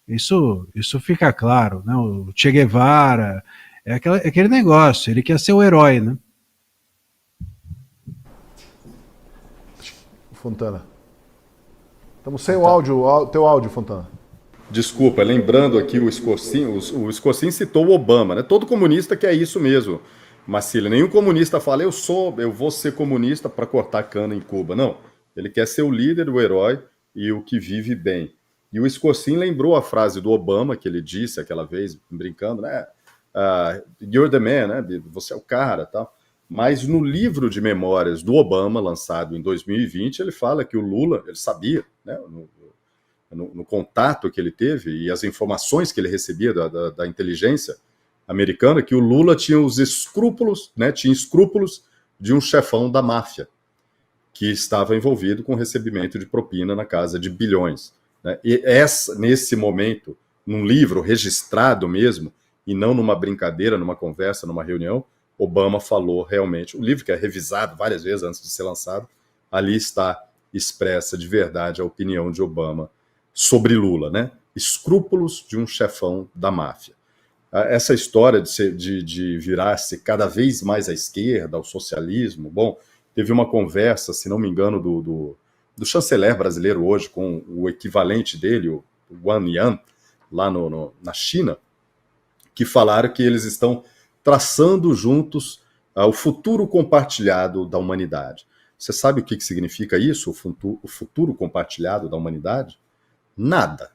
Isso fica claro, né? O Che Guevara, aquele negócio. Ele quer ser o herói, né? Fontana. Estamos sem o áudio, teu áudio, Fontana. Desculpa, lembrando aqui o Escocinho citou o Obama, né? Todo comunista quer isso mesmo. Marcília, nenhum comunista fala, eu vou ser comunista para cortar cana em Cuba. Não, ele quer ser o líder, o herói e o que vive bem. E o Escocinho lembrou a frase do Obama, que ele disse aquela vez, brincando, né? You're the man, né? Você é o cara, tal. Mas no livro de memórias do Obama, lançado em 2020, ele fala que o Lula, ele sabia, né? No contato que ele teve e as informações que ele recebia da inteligência americana, que o Lula tinha os escrúpulos, né, tinha escrúpulos de um chefão da máfia que estava envolvido com recebimento de propina na casa de bilhões. Né? E nesse momento, num livro registrado mesmo, e não numa brincadeira, numa conversa, numa reunião, Obama falou realmente, o livro que é revisado várias vezes antes de ser lançado, ali está expressa de verdade a opinião de Obama sobre Lula, né? Escrúpulos de um chefão da máfia. Essa história de virar-se cada vez mais à esquerda, ao socialismo, bom, teve uma conversa, se não me engano, do chanceler brasileiro hoje com o equivalente dele, o Wang Yan, lá na China, que falaram que eles estão traçando juntos o futuro compartilhado da humanidade. Você sabe o que significa isso, o futuro compartilhado da humanidade? Nada.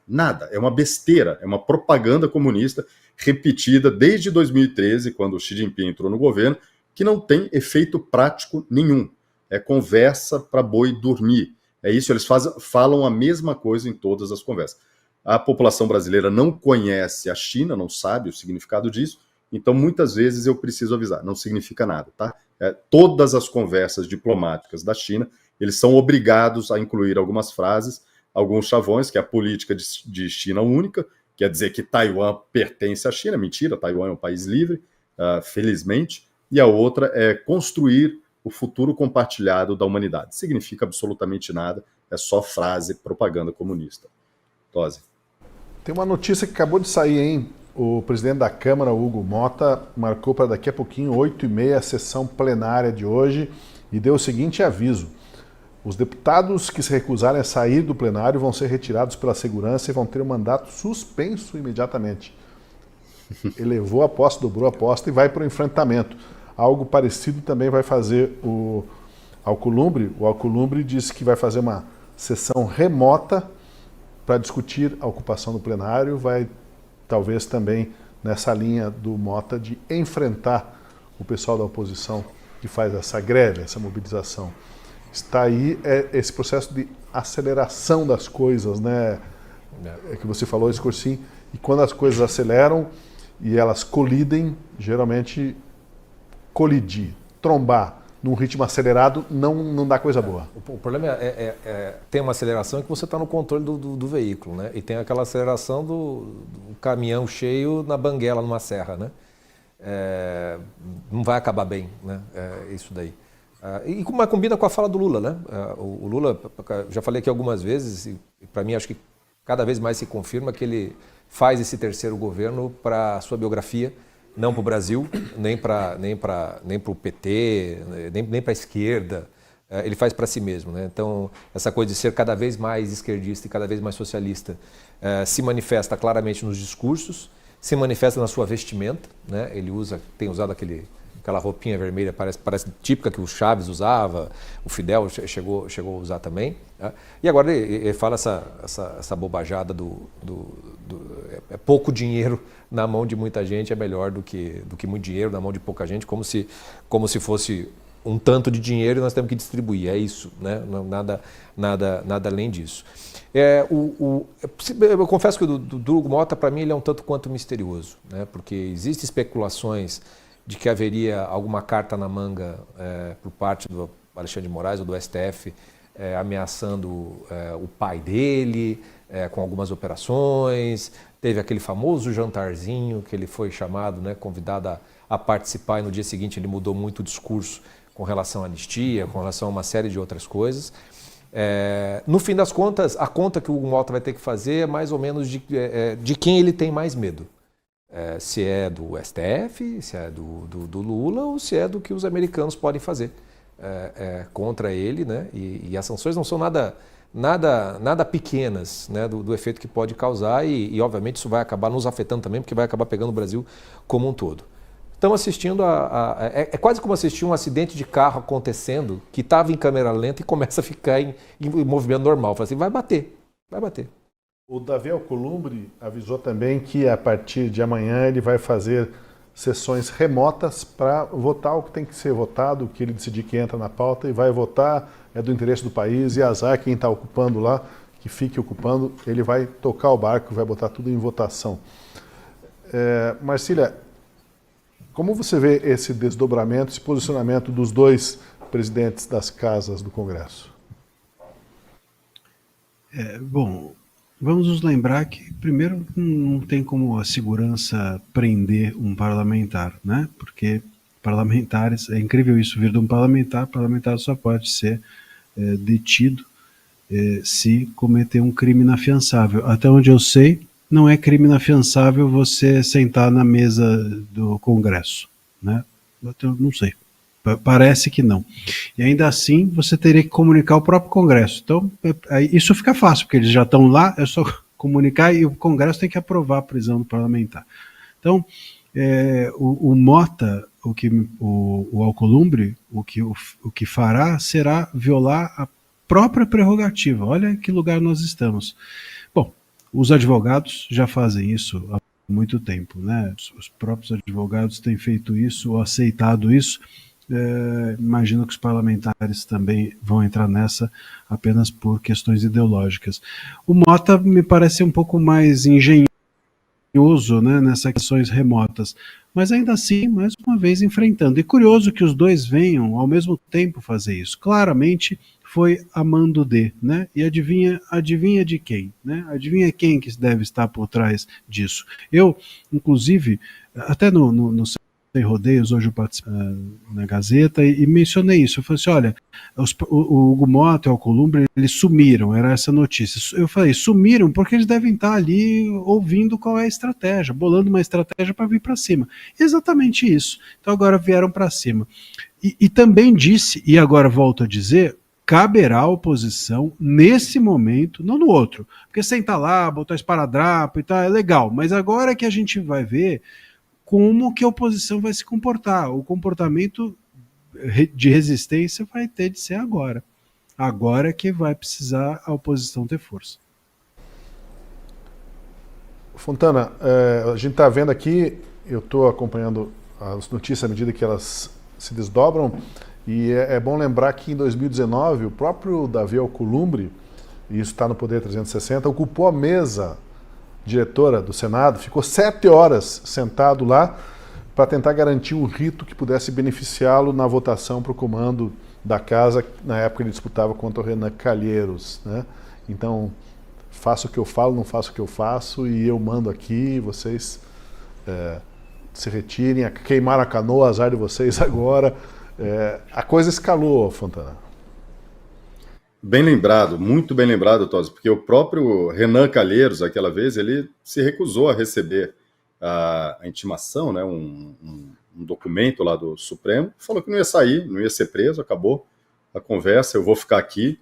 É uma besteira, é uma propaganda comunista repetida desde 2013, quando o Xi Jinping entrou no governo, que não tem efeito prático nenhum. É conversa para boi dormir. É isso, eles falam a mesma coisa em todas as conversas. A população brasileira não conhece a China, não sabe o significado disso, então muitas vezes eu preciso avisar, não significa nada, tá? Todas as conversas diplomáticas da China, eles são obrigados a incluir algumas frases, alguns chavões, que é a política de China única, quer dizer que Taiwan pertence à China, mentira, Taiwan é um país livre, felizmente, e a outra é construir o futuro compartilhado da humanidade. Significa absolutamente nada, é só frase, propaganda comunista. Tosi. Tem uma notícia que acabou de sair, hein? O presidente da Câmara, Hugo Mota, marcou para daqui a pouquinho, 8h30, a sessão plenária de hoje, e deu o seguinte aviso: os deputados que se recusarem a sair do plenário vão ser retirados pela segurança e vão ter o mandato suspenso imediatamente. Elevou a aposta, dobrou a aposta e vai para o enfrentamento. Algo parecido também vai fazer o Alcolumbre. O Alcolumbre disse que vai fazer uma sessão remota para discutir a ocupação do plenário. Vai talvez também nessa linha do Mota de enfrentar o pessoal da oposição que faz essa greve, essa mobilização. Está aí esse processo de aceleração das coisas, né? É que você falou, esse cursinho, e quando as coisas aceleram e elas colidem, geralmente colidir, trombar num ritmo acelerado não dá coisa boa. O problema tem uma aceleração em que você está no controle do veículo, né? E tem aquela aceleração do caminhão cheio na banguela, numa serra, né? Não vai acabar bem, né? Isso daí. E como combina com a fala do Lula, né? O Lula, já falei aqui algumas vezes, e para mim acho que cada vez mais se confirma que ele faz esse terceiro governo para a sua biografia, não para o Brasil, nem para o PT, nem para a esquerda. Ele faz para si mesmo, né? Então, essa coisa de ser cada vez mais esquerdista e cada vez mais socialista se manifesta claramente nos discursos, se manifesta na sua vestimenta, né? Ele tem usado aquela roupinha vermelha, parece típica que o Chaves usava, o Fidel chegou a usar também. Né? E agora ele fala essa bobajada é pouco dinheiro na mão de muita gente é melhor do que muito dinheiro na mão de pouca gente, como se fosse um tanto de dinheiro e nós temos que distribuir. É isso, né? Nada além disso. Eu confesso que o do Hugo Mota, para mim, ele é um tanto quanto misterioso, né? Porque existem especulações de que haveria alguma carta na manga por parte do Alexandre de Moraes ou do STF ameaçando o pai dele com algumas operações. Teve aquele famoso jantarzinho que ele foi chamado, né, convidado a participar, e no dia seguinte ele mudou muito o discurso com relação à anistia, com relação a uma série de outras coisas. No fim das contas, a conta que o Hugo Mota vai ter que fazer é mais ou menos de quem ele tem mais medo. Se é do STF, se é do Lula ou se é do que os americanos podem fazer contra ele, né? E as sanções não são nada pequenas, né? do efeito que pode causar e obviamente isso vai acabar nos afetando também, porque vai acabar pegando o Brasil como um todo. Estamos assistindo é quase como assistir um acidente de carro acontecendo que estava em câmera lenta e começa a ficar em movimento normal. Fala assim, vai bater. O Davi Alcolumbre avisou também que a partir de amanhã ele vai fazer sessões remotas para votar o que tem que ser votado, o que ele decidir que entra na pauta, e vai votar, é do interesse do país, e azar quem está ocupando lá, que fique ocupando, ele vai tocar o barco, vai botar tudo em votação. Marcília, como você vê esse desdobramento, esse posicionamento dos dois presidentes das casas do Congresso? Bom, vamos nos lembrar que, primeiro, não tem como a segurança prender um parlamentar, né? Porque parlamentares, é incrível isso vir de um parlamentar só pode ser detido se cometer um crime inafiançável. Até onde eu sei, não é crime inafiançável você sentar na mesa do Congresso, né? Eu não sei. Parece que não. E ainda assim, você teria que comunicar ao próprio Congresso. Então, isso fica fácil, porque eles já estão lá, é só comunicar e o Congresso tem que aprovar a prisão do parlamentar. Então, o Mota, o Alcolumbre, o que fará será violar a própria prerrogativa. Olha que lugar nós estamos. Bom, os advogados já fazem isso há muito tempo, né? Os próprios advogados têm feito isso ou aceitado isso. Imagino que os parlamentares também vão entrar nessa apenas por questões ideológicas. O Mota me parece um pouco mais engenhoso, né, nessas questões remotas, mas ainda assim, mais uma vez, enfrentando. E curioso que os dois venham ao mesmo tempo fazer isso. Claramente foi a mando de, né? E adivinha de quem, né? Adivinha quem que deve estar por trás disso. Eu, inclusive, até no Sem Rodeios, hoje eu participo na Gazeta e mencionei isso. Eu falei assim, olha, o Hugo Mota e o Alcolumbre, eles sumiram, era essa notícia. Eu falei, sumiram porque eles devem estar ali ouvindo qual é a estratégia, bolando uma estratégia para vir para cima. Exatamente isso. Então agora vieram para cima. E também disse, e agora volto a dizer, caberá à oposição nesse momento, não no outro, porque sentar lá, botar esparadrapo e tal, é legal, mas agora é que a gente vai ver como que a oposição vai se comportar. O comportamento de resistência vai ter de ser agora. Agora é que vai precisar a oposição ter força. Fontana, a gente está vendo aqui, eu estou acompanhando as notícias à medida que elas se desdobram. E é bom lembrar que em 2019 o próprio Davi Alcolumbre, e isso está no Poder 360, ocupou a mesa diretora do Senado, ficou 7 horas sentado lá para tentar garantir um rito que pudesse beneficiá-lo na votação para o comando da casa. Na época ele disputava contra o Renan Calheiros, né? Então, faço o que eu falo, não faço o que eu faço, e eu mando aqui, vocês se retirem, queimaram a canoa, azar de vocês agora. A coisa escalou, Fontana. Bem lembrado, muito bem lembrado, Tosi, porque o próprio Renan Calheiros, aquela vez, ele se recusou a receber a intimação, né, um documento lá do Supremo, falou que não ia sair, não ia ser preso, acabou a conversa, eu vou ficar aqui,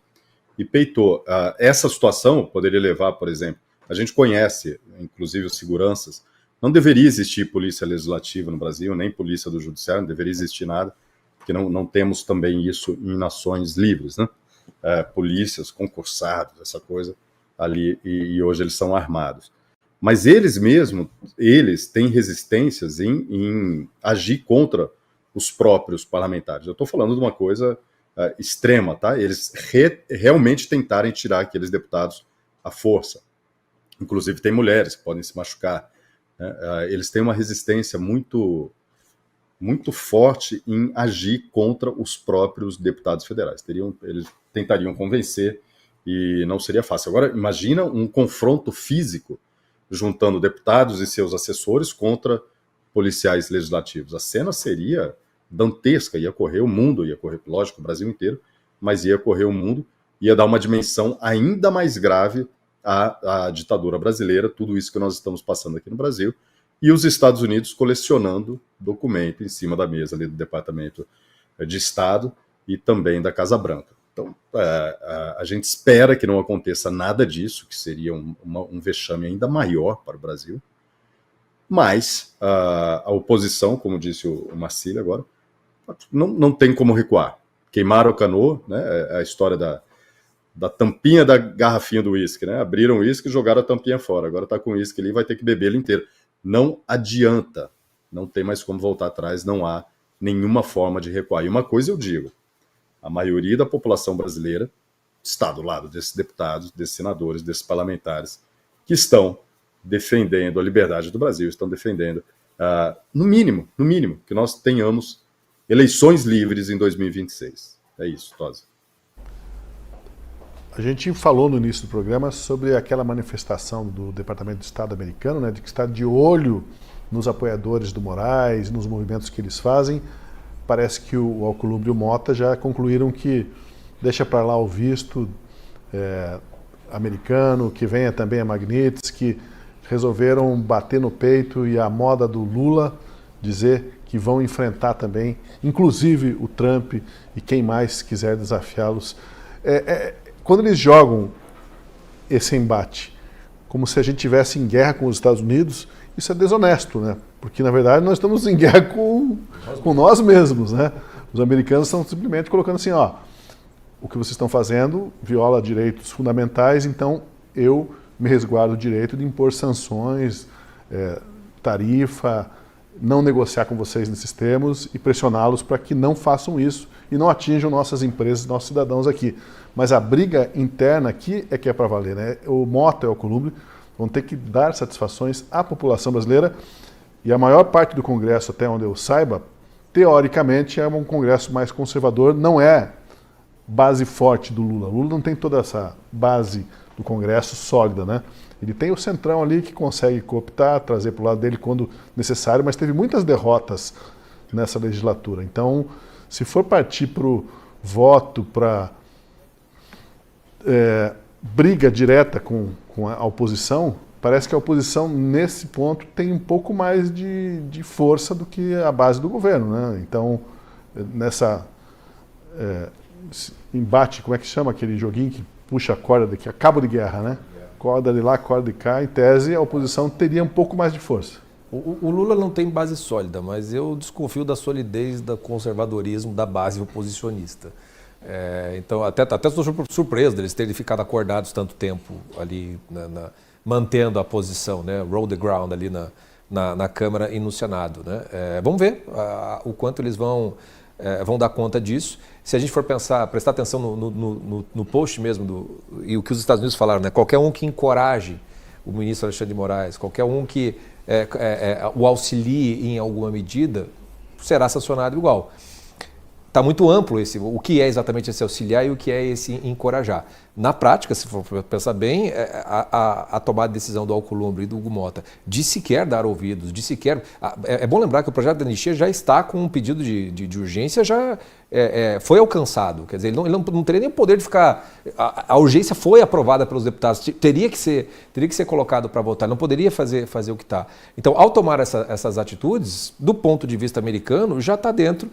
e peitou. Essa situação poderia levar, por exemplo, a gente conhece, inclusive os seguranças, não deveria existir polícia legislativa no Brasil, nem polícia do judiciário, não deveria existir nada, porque não temos também isso em nações livres, né? Polícias, concursados, essa coisa ali, e hoje eles são armados. Mas eles mesmos, eles têm resistências em agir contra os próprios parlamentares. Eu estou falando de uma coisa extrema, tá? Eles realmente tentarem tirar aqueles deputados à força. Inclusive tem mulheres que podem se machucar, né? Eles têm uma resistência muito forte em agir contra os próprios deputados federais. Eles tentariam convencer e não seria fácil. Agora, imagina um confronto físico juntando deputados e seus assessores contra policiais legislativos. A cena seria dantesca, ia correr o mundo, lógico, o Brasil inteiro, mas ia correr o mundo, ia dar uma dimensão ainda mais grave à ditadura brasileira, tudo isso que nós estamos passando aqui no Brasil, e os Estados Unidos colecionando documento em cima da mesa ali do Departamento de Estado e também da Casa Branca. Então, a gente espera que não aconteça nada disso, que seria um vexame ainda maior para o Brasil, mas a oposição, como disse o Marcílio agora, não tem como recuar. Queimaram a canoa, né? A história da tampinha da garrafinha do uísque, né? Abriram o uísque e jogaram a tampinha fora, agora está com o uísque ali, vai ter que beber ele inteiro. Não adianta, não tem mais como voltar atrás, não há nenhuma forma de recuar. E uma coisa eu digo, a maioria da população brasileira está do lado desses deputados, desses senadores, desses parlamentares que estão defendendo a liberdade do Brasil, estão defendendo, no mínimo, que nós tenhamos eleições livres em 2026. É isso, Tosi. A gente falou no início do programa sobre aquela manifestação do Departamento de Estado americano, né, de que está de olho nos apoiadores do Moraes, nos movimentos que eles fazem. Parece que o Alcolumbre e o Mota já concluíram que deixa para lá o visto americano, que venha também a Magnitsky, resolveram bater no peito e a moda do Lula dizer que vão enfrentar também, inclusive o Trump e quem mais quiser desafiá-los. Quando eles jogam esse embate como se a gente estivesse em guerra com os Estados Unidos, isso é desonesto, né? Porque, na verdade, nós estamos em guerra com nós mesmos, né? Os americanos estão simplesmente colocando assim, ó, o que vocês estão fazendo viola direitos fundamentais, então eu me resguardo o direito de impor sanções, tarifa, não negociar com vocês nesses termos e pressioná-los para que não façam isso e não atinjam nossas empresas, nossos cidadãos aqui. Mas a briga interna aqui é que é para valer, né? O Mota e o Alcolumbre vão ter que dar satisfações à população brasileira e a maior parte do Congresso, até onde eu saiba, teoricamente é um Congresso mais conservador, não é base forte do Lula. O Lula não tem toda essa base do Congresso sólida, né? Ele tem o centrão ali que consegue cooptar, trazer para o lado dele quando necessário, mas teve muitas derrotas nessa legislatura. Então, se for partir para o voto, para briga direta com a oposição, parece que a oposição, nesse ponto, tem um pouco mais de força do que a base do governo, né? Então, nessa embate, como é que chama aquele joguinho que puxa a corda daqui, a cabo de guerra, né? Corda de lá, corda de cá, em tese, a oposição teria um pouco mais de força. O Lula não tem base sólida, mas eu desconfio da solidez do conservadorismo da base oposicionista. Então, até estou surpreso deles terem ficado acordados tanto tempo ali, mantendo a posição, né? Roll the ground ali na Câmara e no Senado, né? Vamos ver o quanto eles vão dar conta disso. Se a gente for prestar atenção no post mesmo, e o que os Estados Unidos falaram, né? Qualquer um que encoraje o ministro Alexandre de Moraes, qualquer um que o auxilie em alguma medida, será sancionado igual. Está muito amplo o que é exatamente esse auxiliar e o que é esse encorajar. Na prática, se for pensar bem, a tomada de decisão do Alcolumbre e do Hugo Mota de sequer dar ouvidos, de sequer... É bom lembrar que o projeto da anistia já está com um pedido de urgência, já foi alcançado. Quer dizer, ele não teria nem o poder de ficar... A urgência foi aprovada pelos deputados, teria que ser colocado para votar, não poderia fazer o que está. Então, ao tomar essas atitudes, do ponto de vista americano, já está dentro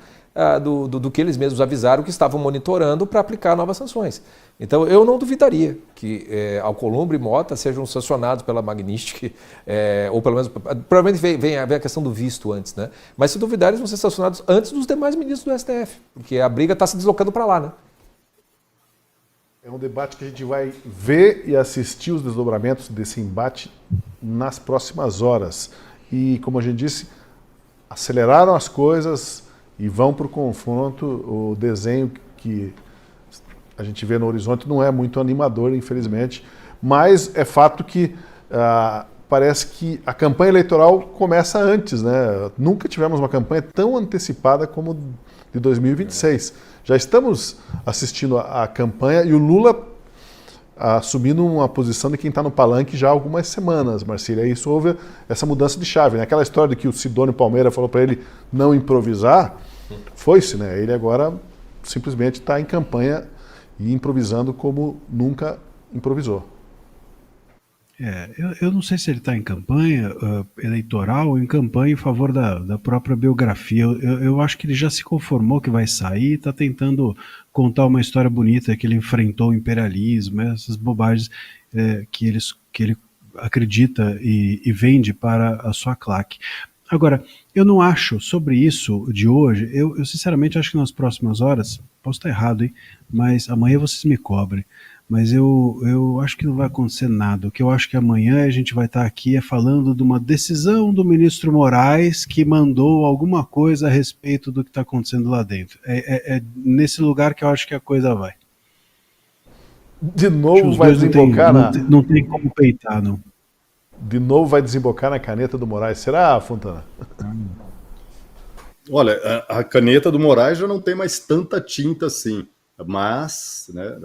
do que eles mesmos avisaram que estavam monitorando para aplicar novas sanções. Então, eu não duvidaria que Alcolumbre e Mota sejam sancionados pela Magnitsky, ou pelo menos, provavelmente vem a questão do visto antes, né? Mas se duvidar, eles vão ser sancionados antes dos demais ministros do STF, porque a briga está se deslocando para lá, né? É um debate que a gente vai ver e assistir os desdobramentos desse embate nas próximas horas. E, como a gente disse, aceleraram as coisas e vão para o confronto. O desenho que a gente vê no horizonte não é muito animador, infelizmente, mas é fato que parece que a campanha eleitoral começa antes, né? Nunca tivemos uma campanha tão antecipada como de 2026. Já estamos assistindo a campanha e o Lula assumindo uma posição de quem está no palanque já há algumas semanas, Marcília. Isso houve essa mudança de chave, né? Aquela história de que o Sidônio Palmeira falou para ele não improvisar, foi-se, né? Ele agora simplesmente está em campanha e improvisando como nunca improvisou. Eu não sei se ele está em campanha eleitoral ou em campanha em favor da própria biografia. Eu acho que ele já se conformou que vai sair, está tentando contar uma história bonita, que ele enfrentou o imperialismo, essas bobagens que ele acredita e vende para a sua claque. Agora, eu não acho, sobre isso de hoje, eu sinceramente acho que nas próximas horas, posso estar errado, hein? Mas amanhã vocês me cobrem. Mas eu acho que não vai acontecer nada. O que eu acho que amanhã a gente vai estar aqui falando de uma decisão do ministro Moraes que mandou alguma coisa a respeito do que está acontecendo lá dentro. É nesse lugar que eu acho que a coisa vai. De novo vai desembocar não tem como peitar, não. De novo vai desembocar na caneta do Moraes. Será, Fontana? Olha, a caneta do Moraes já não tem mais tanta tinta assim. Mas, né,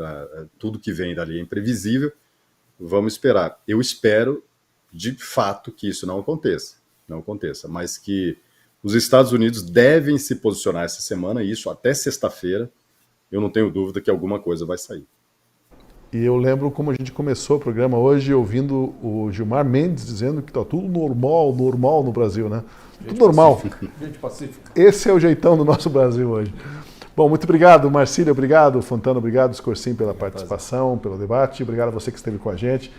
tudo que vem dali é imprevisível, vamos esperar. Eu espero, de fato, que isso não aconteça, mas que os Estados Unidos devem se posicionar essa semana, isso até sexta-feira, eu não tenho dúvida que alguma coisa vai sair. E eu lembro como a gente começou o programa hoje ouvindo o Gilmar Mendes dizendo que está tudo normal no Brasil, né? Tudo normal. Gente pacífica. Esse é o jeitão do nosso Brasil hoje. Bom, muito obrigado, Marcília, obrigado, Fontana, obrigado, Scorsin, pela participação, pelo debate, obrigado a você que esteve com a gente.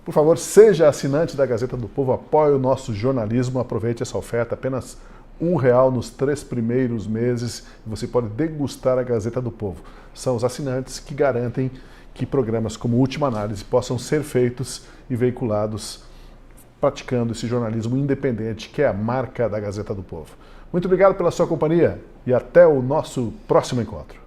Por favor, seja assinante da Gazeta do Povo, apoie o nosso jornalismo, aproveite essa oferta, apenas R$1 nos 3 primeiros meses, e você pode degustar a Gazeta do Povo. São os assinantes que garantem que programas como Última Análise possam ser feitos e veiculados praticando esse jornalismo independente, que é a marca da Gazeta do Povo. Muito obrigado pela sua companhia e até o nosso próximo encontro.